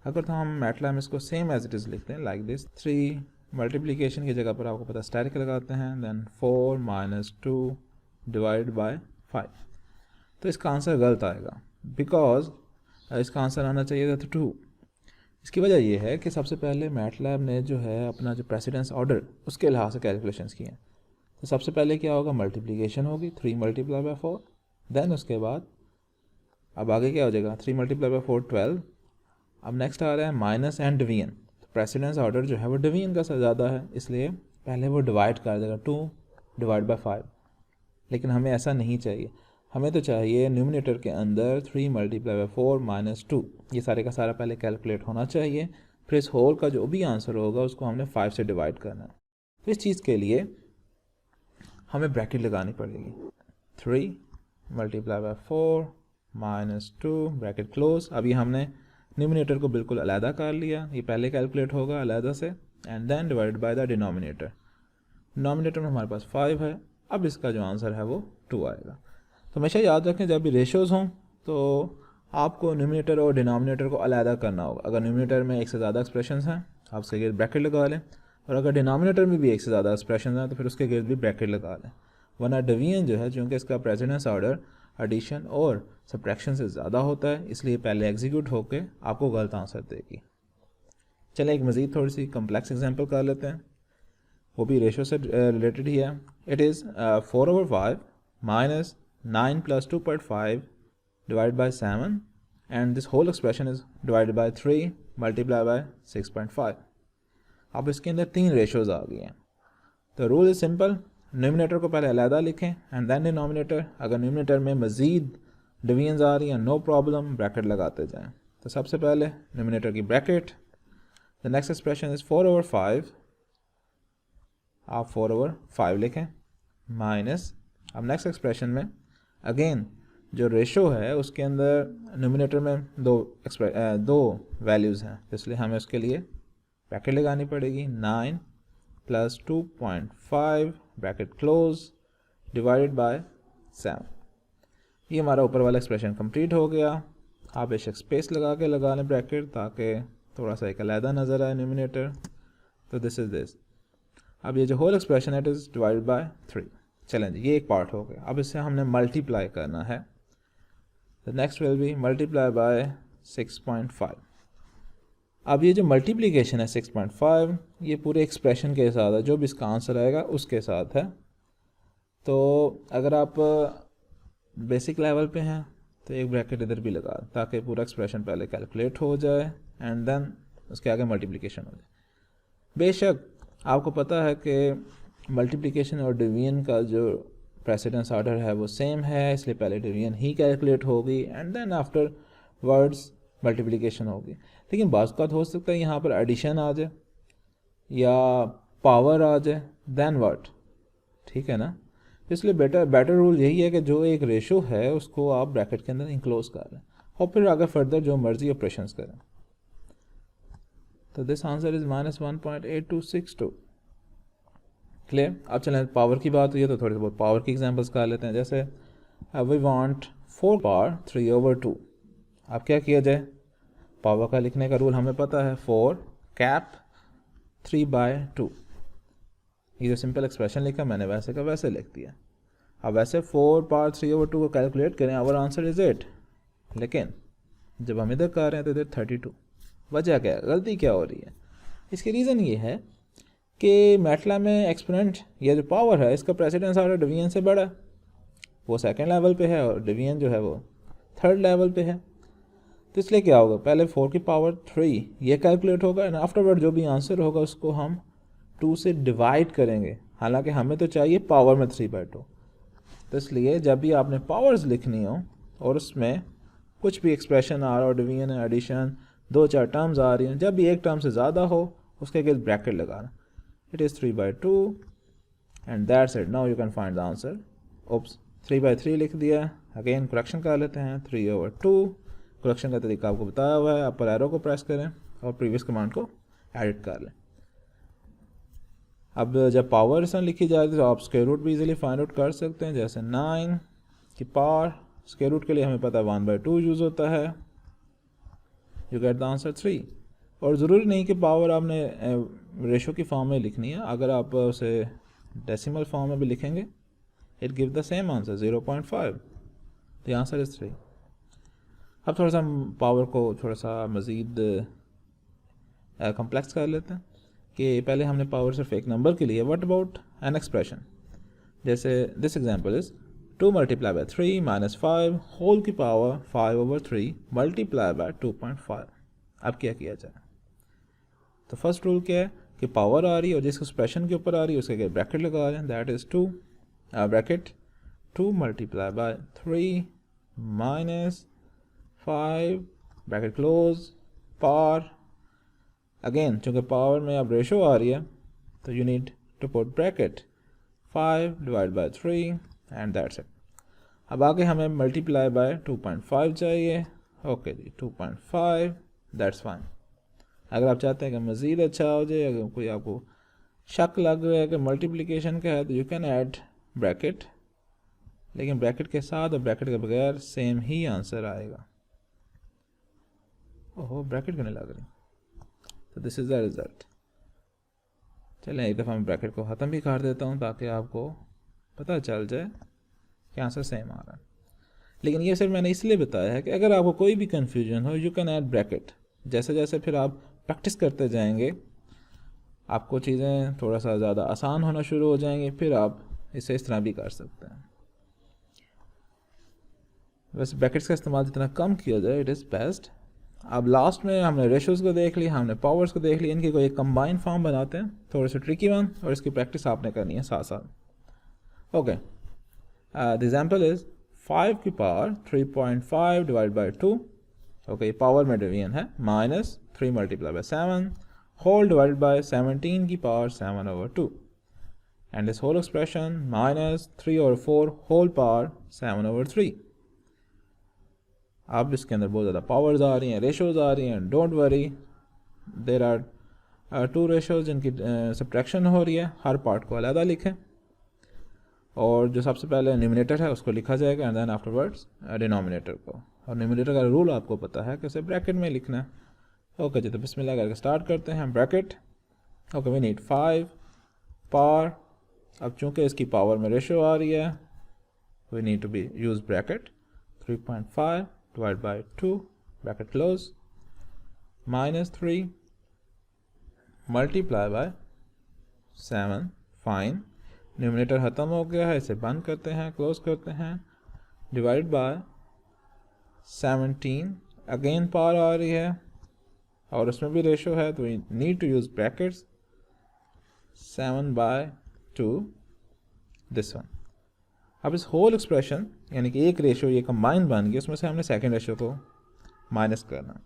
अगर तो हम मैटलैब में इसको सेम एज इट इज़ लिखते हैं लाइक दिस, 3 मल्टीप्लिकेशन की जगह पर आपको पता स्टैटिक लगाते हैं, देन 4 माइनस 2 डिवाइड बाय 5। तो इसका आंसर गलत आएगा, बिकॉज इसका आंसर आना चाहिए था 2। इसकी वजह यह है कि सबसे पहले मैटलैब ने जो है अपना जो प्रेसिडेंस ऑर्डर उसके लिहाज से कैलकुलेशंस किए हैं। तो सबसे पहले क्या होगा, मल्टीप्लिकेशन होगी 3 मल्टीप्लाई बाय 4, देन उसके बाद अब आगे क्या हो जाएगा 3 मल्टीप्लाई बाय 4 12। अब नेक्स्ट आ रहा है माइनस एंड डिवीजन। तो प्रेसिडेंस ऑर्डर जो है वो डिवीजन का ज़्यादा है, इसलिए पहले वो डिवाइड कर देगा 2 डिवाइड बाय 5। लेकिन हमें ऐसा नहीं चाहिए, हमें तो चाहिए न्यूमिनेटर के अंदर 3 मल्टीप्लाई बाय 4 माइनस 2, ये सारे का सारा पहले कैलकुलेट होना चाहिए, फिर इस होल का जो भी आंसर होगा उसको हमने 5 से डिवाइड करना है। तो इस चीज़ के लिए हमें ब्रैकेट लगानी पड़ेगी, 3 multiply by 4 minus 2 bracket close. अभी हमने न्यूमिनेटर को बिल्कुल अलहदा कर लिया, ये पहले कैलकुलेट होगा अलहदा से, and then divide by the denominator. Denominator में हमारे पास 5 है, अब इसका जो आंसर है वो 2 आएगा। तो हमेशा याद रखें जब भी रेशोज़ हों तो आपको न्यूमिनेटर और डिनोमिनेटर को अलहदा करना होगा। अगर न्यूमिनेटर में एक से ज़्यादा एक्सप्रेशंस हैं आप उसके गिर्द ब्रैकेट लगा लें, और अगर डिनोमिनेटर में भी एक से ज़्यादा एक्सप्रेशंस हैं तो फिर उसके गिर्द भी ब्रैकेट लगा लें, वरना डिवीजन जो है चूँकि इसका प्रेसिडेंस ऑर्डर एडिशन और सब्ट्रैक्शन से ज़्यादा होता है, इसलिए पहले एग्जीक्यूट होकर आपको गलत आंसर देगी। चलें एक मज़ीद थोड़ी सी कम्प्लेक्स एग्जांपल कर लेते हैं, वो भी रेशो से रिलेटेड ही है। It is 4/5 minus 9 plus 2.5 divide by 7, and this whole expression is divided by 3 multiply by 6.5। अब इसके अंदर 3 रेशोज़ आ गई हैं। तो रूल इज़ सिंपल, न्यूमिनेटर को पहले अलहदा लिखें एंड देन डिनोमिनेटर। अगर न्यूमिनेटर में मज़ीद डिवीजन्स आ रही हैं नो प्रॉब्लम, ब्रैकेट लगाते जाएं। तो सबसे पहले न्यूमिनेटर की bracket, the next expression is 4/5, आप 4/5 लिखें, माइनस अब नेक्स्ट एक्सप्रेशन में अगेन जो रेशो है उसके अंदर न्यूमिनेटर में दो वैल्यूज़ हैं, इसलिए हमें उसके लिए ब्रैकेट लगानी पड़ेगी, 9 plus 2.5 bracket close divided by 7। ये हमारा ऊपर वाला एक्सप्रेशन कंप्लीट हो गया। आप बेशक स्पेस लगा के लगा लें ब्रैकेट ताकि थोड़ा सा एक अलहदा नज़र आए न्यूमिनेटर। तो दिस इज़ दिस। अब ये जो होल एक्सप्रेशन है इट इज़ डिवाइडेड बाय 3। चलें जी, ये एक पार्ट हो गया। अब इससे हमने मल्टीप्लाई करना है, the next will be multiply by 6.5। अब ये जो मल्टीप्लिकेशन है 6.5 ये पूरे एक्सप्रेशन के साथ है, जो भी इसका आंसर आएगा उसके साथ है। तो अगर आप बेसिक लेवल पे हैं तो एक ब्रैकेट इधर भी लगा ताकि पूरा एक्सप्रेशन पहले कैलकुलेट हो जाए एंड देन उसके आगे मल्टीप्लिकेशन हो जाए। बेशक आपको पता है कि मल्टीप्लिकेशन और डिवीजन का जो प्रेसिडेंस ऑर्डर है वो सेम है, इसलिए पहले डिवीजन ही कैलकुलेट होगी and then afterwards multiplication होगी। लेकिन बाज़ का हो सकता है यहाँ पर एडिशन आ जाए या पावर आ जाए, देन व्हाट, ठीक है ना। इसलिए बेटर रूल यही है कि जो एक रेशो है उसको आप ब्रैकेट के अंदर इंक्लोज कर लें और फिर आगे फर्दर जो मर्जी ऑपरेशंस करें। तो दिस आंसर इज़ -1.8262। क्लियर। अब चलें पावर की बात हुई है तो थोड़ी बहुत पावर की एग्जांपल्स कर लेते हैं। जैसे वी वांट 4 पावर 3/2। अब क्या किया जाए, पावर का लिखने का रूल हमें पता है, 4 कैप 3/2। ये जो सिंपल एक्सप्रेशन लिखा मैंने वैसे का वैसे लिख दिया। अब वैसे 4 पावर 3/2 को कैलकुलेट करें, आवर आंसर इज 8, लेकिन जब हम इधर कर रहे हैं तो इधर 32। वजह क्या है, गलती क्या हो रही है? इसकी रीज़न ये है कि मैटलैब में एक्सपोनेंट या जो पावर है इसका प्रेसिडेंस ऑर्डर डिवीजन से बड़ा है, वो सेकंड लेवल पे है और डिवीजन जो है वो थर्ड लेवल पे है। तो इसलिए क्या होगा, पहले 4 की पावर 3 ये कैलकुलेट होगा एंड आफ्टरवर्ड जो भी आंसर होगा उसको हम 2 से डिवाइड करेंगे, हालांकि हमें तो चाहिए पावर में 3/2। तो इसलिए जब भी आपने पावर्स लिखनी हो और उसमें कुछ भी एक्सप्रेशन आ रहा हो, डिवीजन, एडिशन, 2-4 टर्म्स आ रही हैं, जब भी एक टर्म से ज़्यादा हो उसके आगे ब्रैकेट लगाना, it is 3/2 and that's it. Now you can find the answer. Oops, 3/3 लिख दिया। अगेन करेक्शन कर लेते हैं, 3/2। करेक्शन का तरीका आपको बताया हुआ है, अपर एरो को प्रेस करें और प्रीवियस कमांड को एडिट कर लें। अब जब पावर इसमें लिखी जाती है तो आप स्क्वायर रूट भी इजीली फाइंड आउट कर सकते हैं। जैसे 9 की पावर, स्क्वायर रूट के लिए हमें पता है 1/2 यूज़ होता है, यू गेट द आंसर 3। और ज़रूरी नहीं कि पावर आपने रेशो की फॉर्म में लिखनी है, अगर आप उसे डेसिमल फॉर्म में भी लिखेंगे it give the same answer 0.5, the answer is 3। अब थोड़ा सा पावर को थोड़ा सा मज़ीद कम्प्लेक्स कर लेते हैं कि पहले हमने पावर सिर्फ एक नंबर के लिए, व्हाट अबाउट एन एक्सप्रेशन। जैसे this example is 2 multiply by 3 minus 5 whole की पावर 5/3 मल्टीप्लाई बाय 2.5। अब क्या किया जाए, तो फर्स्ट रूल क्या है कि पावर आ रही है और जिस एक्सप्रेशन के ऊपर आ रही है उसके ब्रैकेट लगा रहे हैं, that is 2 bracket 2 multiply by 3 minus 5 bracket close power. Again चूँकि पावर में अब रेशो आ रही है तो you need to put bracket 5 divide by 3 and that's it. अब आगे हमें मल्टीप्लाई बाय 2.5 चाहिए। ओके जी, 2.5 दैट्स फाइन। अगर आप चाहते हैं कि मज़ीद अच्छा हो जाए, अगर कोई आपको शक लग रहा है कि मल्टीप्लिकेशन का है तो यू कैन ऐड ब्रैकेट, लेकिन ब्रैकेट के साथ और ब्रैकेट के बगैर सेम ही आंसर आएगा। ओहो, ब्रैकेट क्यों नहीं लग रही? तो दिस इज़ द रिज़ल्ट। चलें एक दफ़ा मैं ब्रैकेट को ख़त्म भी कर देता हूँ ताकि आपको पता चल जाए कि आंसर सेम आ रहा है। लेकिन ये सिर्फ मैंने इसलिए बताया है कि अगर आपको कोई भी कन्फ्यूजन हो यू कैन ऐड ब्रैकेट। जैसे जैसे फिर आप प्रैक्टिस करते जाएंगे आपको चीज़ें थोड़ा सा ज़्यादा आसान होना शुरू हो जाएंगी, फिर आप इसे इस तरह भी कर सकते हैं। वैसे ब्रैकेट्स का इस्तेमाल जितना कम किया जाए इट इज़ बेस्ट। अब लास्ट में हमने रेशोज़ को देख लिया, हमने पावर्स को देख लिया, इनकी कोई एक कंबाइन फॉर्म बनाते हैं, थोड़े से ट्रिकी वन, और इसकी प्रैक्टिस आपने करनी है साथ साथ। ओके, द एग्जांपल इज 5 की power 3.5 divide by 2। Okay, power में डिवीजन है, minus 3 multiply by 7 whole divide by 17 की power 7/2 and this whole expression minus 3/4 whole power 7/3। अब इसके अंदर बहुत ज़्यादा पावर्स आ रही हैं, रेशोज़ आ रही हैं। Don't worry, there are 2 ratios जिनकी सब्ट्रैक्शन हो रही है, हर पार्ट को अलग लिखें और जो सबसे पहले न्यूमिनेटर है उसको लिखा जाएगा एंड देन आफ्टरवर्ड्स डिनोमिनेटर को। और न्यूमिनेटर का रूल आपको पता है कि उसे ब्रैकेट में लिखना है। ओके जी, तो बिस्मिल्लाह करके स्टार्ट करते हैं। Bracket, okay, we need 5 power. अब चूँकि इसकी पावर में रेशो आ रही है we need to be use bracket 3.5 divided by 2 bracket close minus 3 multiply by 7 fine. Numerator ख़त्म हो गया है, इसे बंद करते हैं, क्लोज करते हैं, डिवाइड बाय 17। अगेन पावर आ रही है और उसमें भी रेशो है तो we need to use brackets 7/2 this one. अब इस होल एक्सप्रेशन यानी कि एक रेशो ये कंबाइन बन गई, उसमें से हमने सेकंड रेशो को माइनस करना।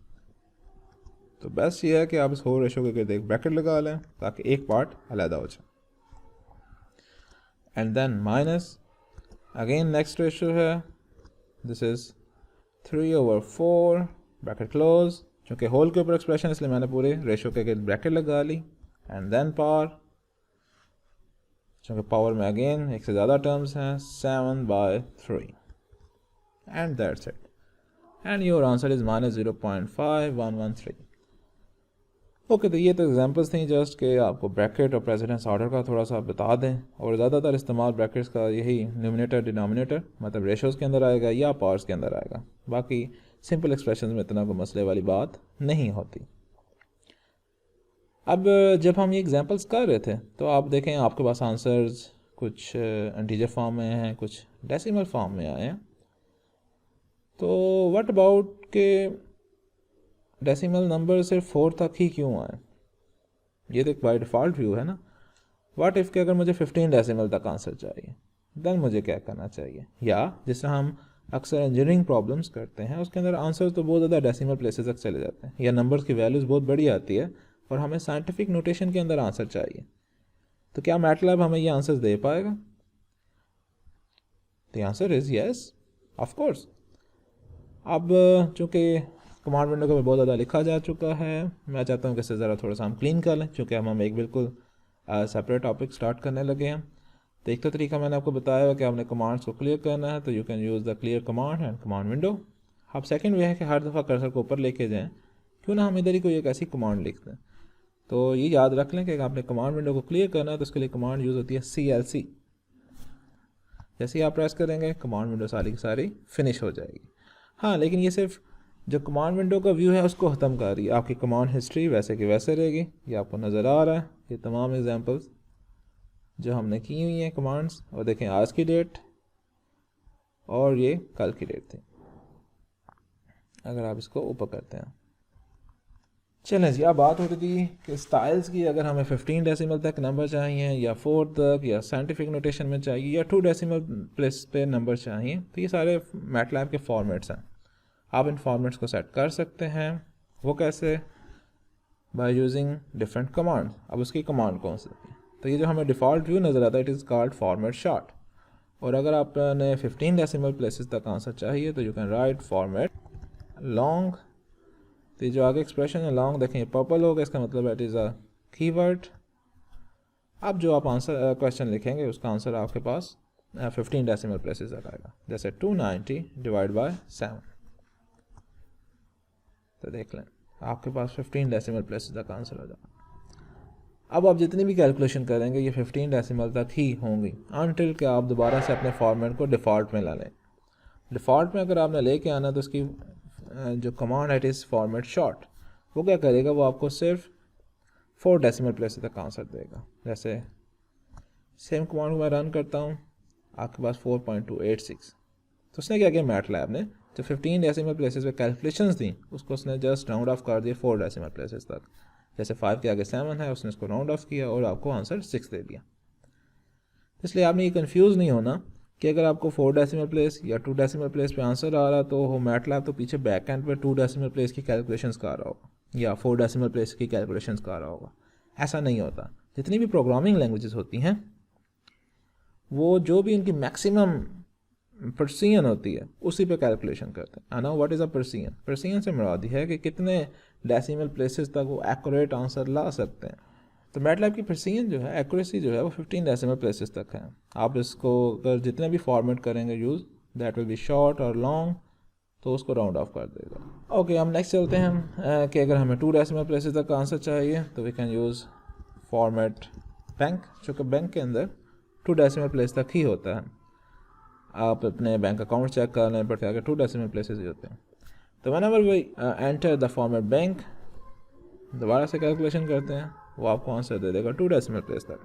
तो बेस्ट ये है कि आप इस होल रेशो के गिर्द एक ब्रैकेट लगा लें ताकि एक पार्ट अलहदा हो जाए। And then minus again next ratio है, दिस इज 3/4 ब्रैकेट क्लोज। चूँकि होल के ऊपर एक्सप्रेशन इसलिए मैंने पूरे रेशो के गिर्द ब्रैकेट लगा ली एंड देन पावर। चूँकि पावर में अगेन एक से ज़्यादा टर्म्स हैं, 7/3 and that's it, and your answer is -0.5113. Okay, तो ये तो एग्जांपल्स थी जस्ट कि आपको ब्रैकेट और प्रेसिडेंस ऑर्डर का थोड़ा सा बता दें, और ज़्यादातर इस्तेमाल ब्रैकेट्स का यही न्यूमिनेटर डिनोमिनेटर मतलब रेशोज़ के अंदर आएगा या पार्ट्स के अंदर आएगा, बाकी सिंपल एक्सप्रेशन में इतना कोई मसले वाली बात नहीं होती। अब जब हम ये एग्जांपल्स कर रहे थे तो आप देखें आपके पास आंसर्स कुछ इंटीजर फॉर्म में हैं, कुछ डेसिमल फॉर्म में आए हैं। तो व्हाट अबाउट के डेसिमल नंबर सिर्फ 4 तक ही क्यों आए? ये तो एक बाय डिफ़ॉल्ट व्यू है ना। व्हाट इफ़ के अगर मुझे 15 डेसिमल तक आंसर चाहिए, देन मुझे क्या करना चाहिए? या जिससे हम अक्सर इंजीनियरिंग प्रॉब्लम्स करते हैं उसके अंदर आंसर तो बहुत ज़्यादा डेसिमल प्लेसेस तक चले जाते हैं, या नंबर्स की वैल्यूज़ बहुत बड़ी आती है और हमें साइंटिफिक नोटेशन के अंदर आंसर चाहिए, तो क्या मैटलैब हमें ये आंसर्स दे पाएगा? The answer is yes, of course. अब चूँकि कमांड विंडो का बहुत ज़्यादा लिखा जा चुका है, मैं चाहता हूँ कि इसे ज़रा थोड़ा सा हम क्लीन कर लें, चूँकि हम एक बिल्कुल सेपरेट टॉपिक स्टार्ट करने लगे हैं। तो एक तो तरीका मैंने आपको बताया है कि आपने कमांड्स को क्लियर करना है, तो you can use the clear command and command window. अब सेकंड वे है कि हर दफ़ा कर्सर को ऊपर लेके जाएं, क्यों ना हम इधर ही कोई एक ऐसी कमांड लिख दें। तो ये याद रख लें कि आपने कमांड विंडो को क्लियर करना है तो उसके लिए कमांड यूज़ होती है CLC। जैसे ही आप प्रेस करेंगे कमांड विंडो सारी की सारी फिनिश हो जाएगी। हाँ, लेकिन ये सिर्फ जो कमांड विंडो का व्यू है उसको ख़त्म कर रही है, आपकी कमांड हिस्ट्री वैसे की वैसे रहेगी। ये आपको नज़र आ रहा है, ये तमाम एग्जांपल्स जो हमने की हुई हैं कमांड्स, और देखें आज की डेट और ये कल की डेट थी। अगर आप इसको ऊपर करते हैं, चलें जी, अब बात होती थी कि स्टाइल्स की। अगर हमें 15 डेसिमल तक नंबर चाहिए या 4 तक, या साइंटिफिक नोटेशन में चाहिए, या 2 डेसिमल प्लेस पे नंबर चाहिए, तो ये सारे मैटलैब के फॉर्मेट्स हैं। आप इन फॉर्मेट्स को सेट कर सकते हैं। वो कैसे? By using different command. अब उसकी कमांड कौन सी है? तो ये जो हमें डिफ़ॉल्ट व्यू नज़र आता है, it is called format short. और अगर आपने 15 डेसिमल प्लेसेस तक आंसर चाहिए तो you can write format long. तो ये जो आगे एक्सप्रेशन है लॉन्ग, देखें ये पर्पल होगा, इसका मतलब इट इज़ अ कीवर्ड। अब जो आप आंसर क्वेश्चन लिखेंगे उसका आंसर आपके पास 15 डेसिमल प्लेसेस तक आएगा, जैसे 290 डिवाइड बाय 7। तो देख लें आपके पास 15 डेसिमल प्लेसेस तक आंसर हो जाएगा। अब आप जितनी भी कैलकुलेशन करेंगे ये 15 डेसिमल तक ही होंगी, अनटिल कि आप दोबारा से अपने फॉर्मेट को डिफ़ॉल्ट में ला लें। डिफ़ॉल्ट में अगर आपने लेके आना तो उसकी जो कमांड है इट इज़ फॉर्मेट शॉर्ट। वो क्या करेगा? वो आपको सिर्फ 4 डेसिमल प्लेसेस तक आंसर देगा। जैसे सेम कमांड को मैं रन करता हूँ, आपके पास 4.286। तो उसने क्या किया, मैटलैब ने जो 15 डेसिमल प्लेसेस पे कैलकुलेशंस थी उसको उसने जस्ट राउंड ऑफ कर दिया 4 डेसिमल प्लेसेस तक। जैसे 5 के आगे 7 है, उसने इसको राउंड ऑफ किया और आपको आंसर 6 दे दिया। इसलिए आपने ये कंफ्यूज नहीं होना कि अगर आपको 4 डेसिमल प्लेस या 2 डेसिमल प्लेस पे आंसर आ रहा तो वो मैटलैब तो पीछे बैक एंड पे 2 डेसिमल प्लेस की कैलकुलेशंस कर रहा होगा या 4 डेसिमल प्लेस की कैलकुलेशंस कर रहा होगा। ऐसा नहीं होता। जितनी भी प्रोग्रामिंग लैंग्वेजेस होती हैं वो जो भी इनकी मैक्सिमम पर्सियन होती है उसी पे कैलकुलेशन करते हैं। ना what is a Persian? Persian से मुराद है कि कितने डेसिमल प्लेसेस तक वो एक्यूरेट आंसर ला सकते हैं। तो मैटलैब की पर्सियन जो है, एक्यूरेसी जो है, वो 15 डेसिमल प्लेसेस तक है। आप इसको अगर जितने भी फॉर्मेट करेंगे use, that will be short और लॉन्ग, तो उसको राउंड ऑफ कर देगा। ओके, हम नेक्स्ट चलते हैं कि अगर हमें 2 डेसिमल प्लेसेस तक आंसर चाहिए तो we can use format bank, चूँकि बैंक के अंदर 2 डेसिमल प्लेस तक ही होता है। आप अपने बैंक अकाउंट चेक कर लें, बट अगर 2 डेसिमल प्लेसेस ही होते हैं तो whenever we enter the format bank, दोबारा से कैलकुलेशन करते हैं, वो आपको आंसर दे देगा 2 डेसिमल प्लेस तक।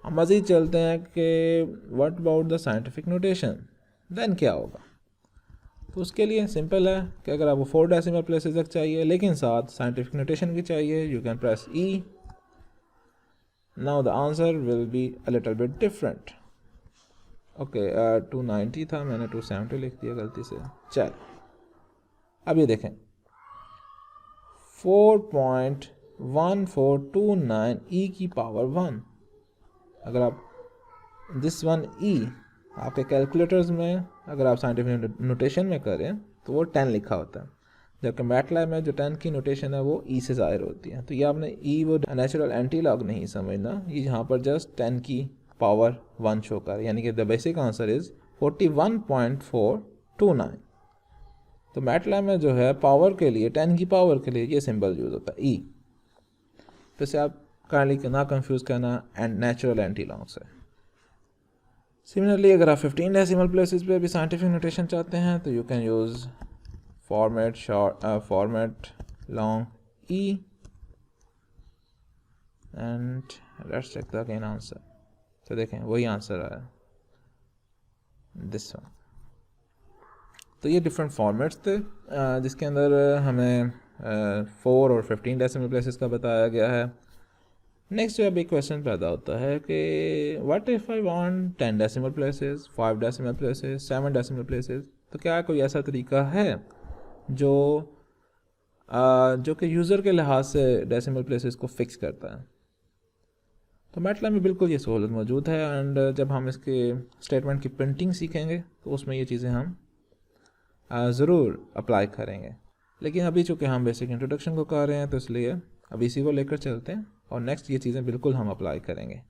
हम मज़ीद चलते हैं कि what about the scientific notation, then क्या होगा? तो उसके लिए सिंपल है कि अगर आपको 4 डेसिमल प्लेसेस तक चाहिए लेकिन साथ साइंटिफिक नोटेशन की चाहिए, you can press E. Now the answer will be a little bit different. Okay, 290 था, मैंने 270 लिख दिया गलती से। चल अब ये देखें 4.1429 ई की पावर 1। अगर आप दिस वन ई आपके कैलकुलेटर्स में अगर आप साइंटिफिक नोटेशन में करें तो वो 10 लिखा होता है, जबकि मैटलैब में जो 10 की नोटेशन है वो ई से ज़ाहिर होती है। तो ये आपने ई वो नेचुरल एंटी लॉग नहीं समझना, ये यहाँ पर जस्ट 10 की पावर 1 शो कर, यानी कि द बेसिक आंसर इज़ 41.4 29। तो मैटलैब में जो है पावर के लिए 10 की पावर के लिए ये सिंबल यूज़ होता है ई। तो इसे आप काइंडली ना कंफ्यूज करना एंड नेचुरल एंटी लॉन्ग से। सिमिलरली अगर आप 15 डेसिमल प्लेसेस पे भी साइंटिफिक नोटेशन चाहते हैं तो you can use format short format long e and let's check the again answer. तो देखें वही आंसर आया दिस वन। तो ये डिफरेंट फॉर्मेट्स थे जिसके अंदर हमें 4 और 15 डेसिमल प्लेसेस का बताया गया है। नेक्स्ट जो अभी क्वेश्चन पैदा होता है कि what if I want 10 decimal places, 5 decimal places, 7 decimal places. तो क्या कोई ऐसा तरीका है जो कि यूज़र के लिहाज से डेसिमल प्लेसेस को फिक्स करता है? तो मैटलैब में बिल्कुल ये सहूलत मौजूद है एंड जब हम इसके स्टेटमेंट की प्रिंटिंग सीखेंगे तो उसमें ये चीज़ें हम ज़रूर अप्लाई करेंगे। लेकिन अभी चूँकि हम बेसिक इंट्रोडक्शन को कर रहे हैं तो इसलिए अभी इसी को लेकर चलते हैं और नेक्स्ट ये चीज़ें बिल्कुल हम अप्लाई करेंगे।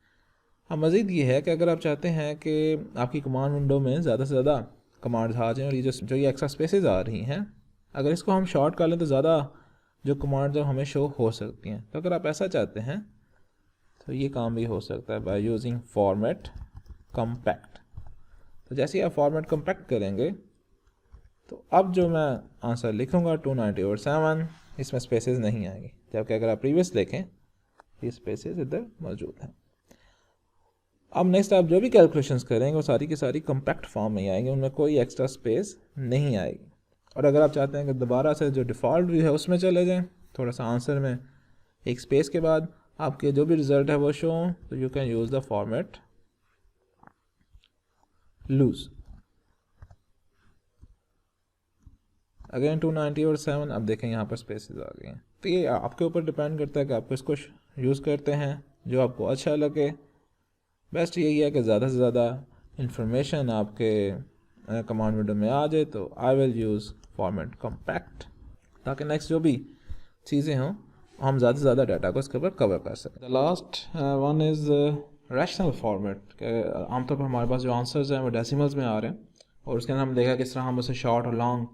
अब मज़ीद ये है कि अगर आप चाहते हैं कि आपकी कमांड विंडो में ज़्यादा से ज़्यादा कमांड्स आ जाएँ और ये जो ये एक्स्ट्रा स्पेसेस आ रही हैं अगर इसको हम शॉर्ट कर लें तो ज़्यादा जो कमांड्स हमें शो हो सकती हैं। तो अगर आप ऐसा चाहते हैं तो ये काम भी हो सकता है बाय यूजिंग फॉर्मेट कॉम्पैक्ट। तो जैसे ही आप फॉर्मेट कॉम्पैक्ट करेंगे तो अब जो मैं आंसर लिखूंगा 290/7 इसमें स्पेसेस नहीं आएंगी, जबकि अगर आप प्रीवियस देखें ये स्पेसेस इधर मौजूद हैं। अब नेक्स्ट आप जो भी कैलकुलेशंस करेंगे वो सारी की सारी कॉम्पैक्ट फॉर्म में आएंगे, उनमें कोई एक्स्ट्रा स्पेस नहीं आएगी। और अगर आप चाहते हैं कि दोबारा से जो डिफ़ॉल्ट व्यू है उसमें चले जाएं, थोड़ा सा आंसर में एक स्पेस के बाद आपके जो भी रिज़ल्ट है वो शो हों, तो you can use the format loose. Again 290/7। अब देखें यहाँ पर स्पेसेस आ गए हैं। तो ये आपके ऊपर डिपेंड करता है कि आप इसको यूज़ करते हैं जो आपको अच्छा लगे। बेस्ट यही है कि ज़्यादा से ज़्यादा इंफॉर्मेशन आपके कमांड विंडो में आ जाए। तो I will use format compact ताकि नेक्स्ट जो भी चीज़ें हों हम ज़्यादा से ज़्यादा डाटा को इसके ऊपर कवर कर सकें। The last one is rational format. आमतौर पर हमारे पास जो आंसर्स हैं वो डेसिमल्स में आ रहे हैं और उसके अंदर हम देखा किस तरह हम उसे शॉर्ट और लॉन्ग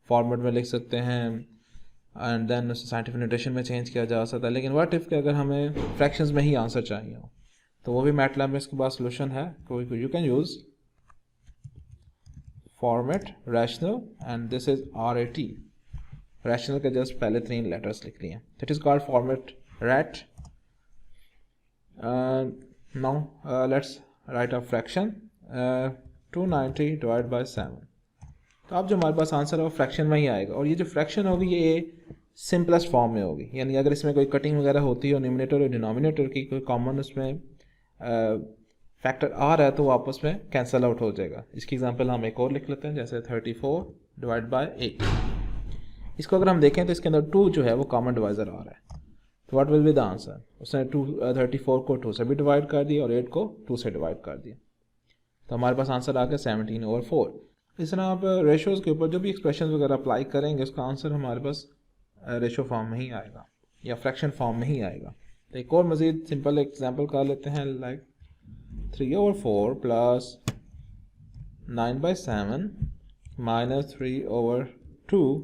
फॉर्मेट में लिख सकते हैं एंड देन उसे साइंटिफिक नोटेशन में चेंज किया जा सकता है। लेकिन व्हाट इफ़ के अगर हमें फ्रैक्शंस में ही आंसर चाहिए हो तो वो भी मैटलैब में इसके पास सोल्यूशन है। You can use format rational and this is RAT। Rational के जस्ट पहले 3 लेटर्स लिख लिए। That is called format rat. Now let's write a fraction 290/7। तो अब जो हमारे पास आंसर है वो फ्रैक्शन में ही आएगा और ये जो फ्रैक्शन होगी ये सिंपलेस्ट फॉर्म में होगी, यानी अगर इसमें कोई कटिंग वगैरह होती है और न्यूमरेटर और डिनोमिनेटर की कोई कॉमन उसमें फैक्टर आ रहा है तो वो आपस में कैंसिल आउट हो जाएगा। इसकी एग्जांपल हम एक और लिख लेते हैं, जैसे 34/8। इसको अगर हम देखें तो इसके अंदर 2 जो है वो कॉमन डिवाइज़र आ रहा है। तो what will be the answer? उसने 34 को 2 से भी डिवाइड कर दिया और 8 को 2 से डिवाइड कर दिया। तो हमारे पास आंसर आ गया 17/4। इस तरह आप रेशोज़ के ऊपर जो भी एक्सप्रेशन वगैरह अप्लाई करेंगे उसका आंसर हमारे पास रेशो फॉर्म में ही आएगा या फ्रैक्शन फॉर्म में ही आएगा। तो एक और मज़ीद सिंपल एग्जांपल कर लेते हैं, like 3/4 plus 9/7 minus 3/2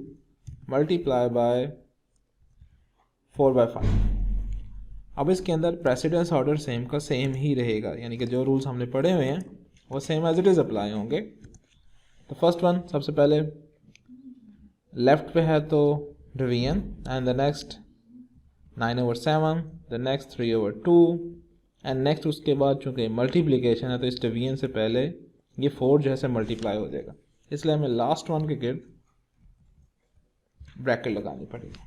multiply by 4/5। अब इसके अंदर प्रेसिडेंस ऑर्डर सेम का सेम ही रहेगा, यानी कि जो रूल्स हमने पढ़े हुए हैं वो same as it is apply होंगे। तो फर्स्ट वन सबसे पहले लेफ्ट पे है तो division and the next 9/7, the next 3/2 and next उसके बाद चूँकि मल्टीप्लिकेशन है तो इस डिवीजन से पहले ये 4 जो है मल्टीप्लाई हो जाएगा, इसलिए हमें लास्ट वन के गिर्द ब्रैकेट लगानी पड़ेगी।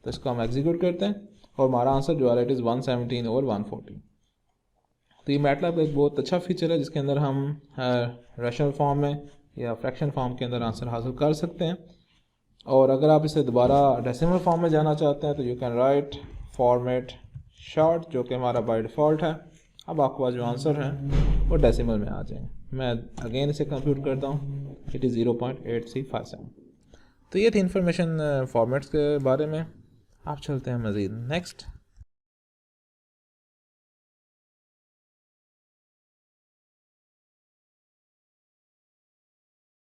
तो इसको हम एग्जीक्यूट करते हैं और हमारा आंसर जो आ रहा है इट इज़ 117/140। तो ये मैटलैब का एक बहुत अच्छा फीचर है जिसके अंदर हम रैशनल फॉर्म में या फ्रैक्शन फॉर्म के अंदर आंसर हासिल कर सकते हैं। और अगर आप इसे दोबारा डेसिमल फॉर्म में जाना चाहते हैं तो you can write format short, जो कि हमारा बाय डिफ़ॉल्ट है। अब आपके पास जो आंसर हैं वो डेसिमल में आ जाएंगे। मैं अगेन इसे कंप्यूट करता हूँ, इट इज़ 0.8357। तो ये थी इन्फॉर्मेशन फॉर्मेट्स के बारे में। आप चलते हैं मज़ीद नेक्स्ट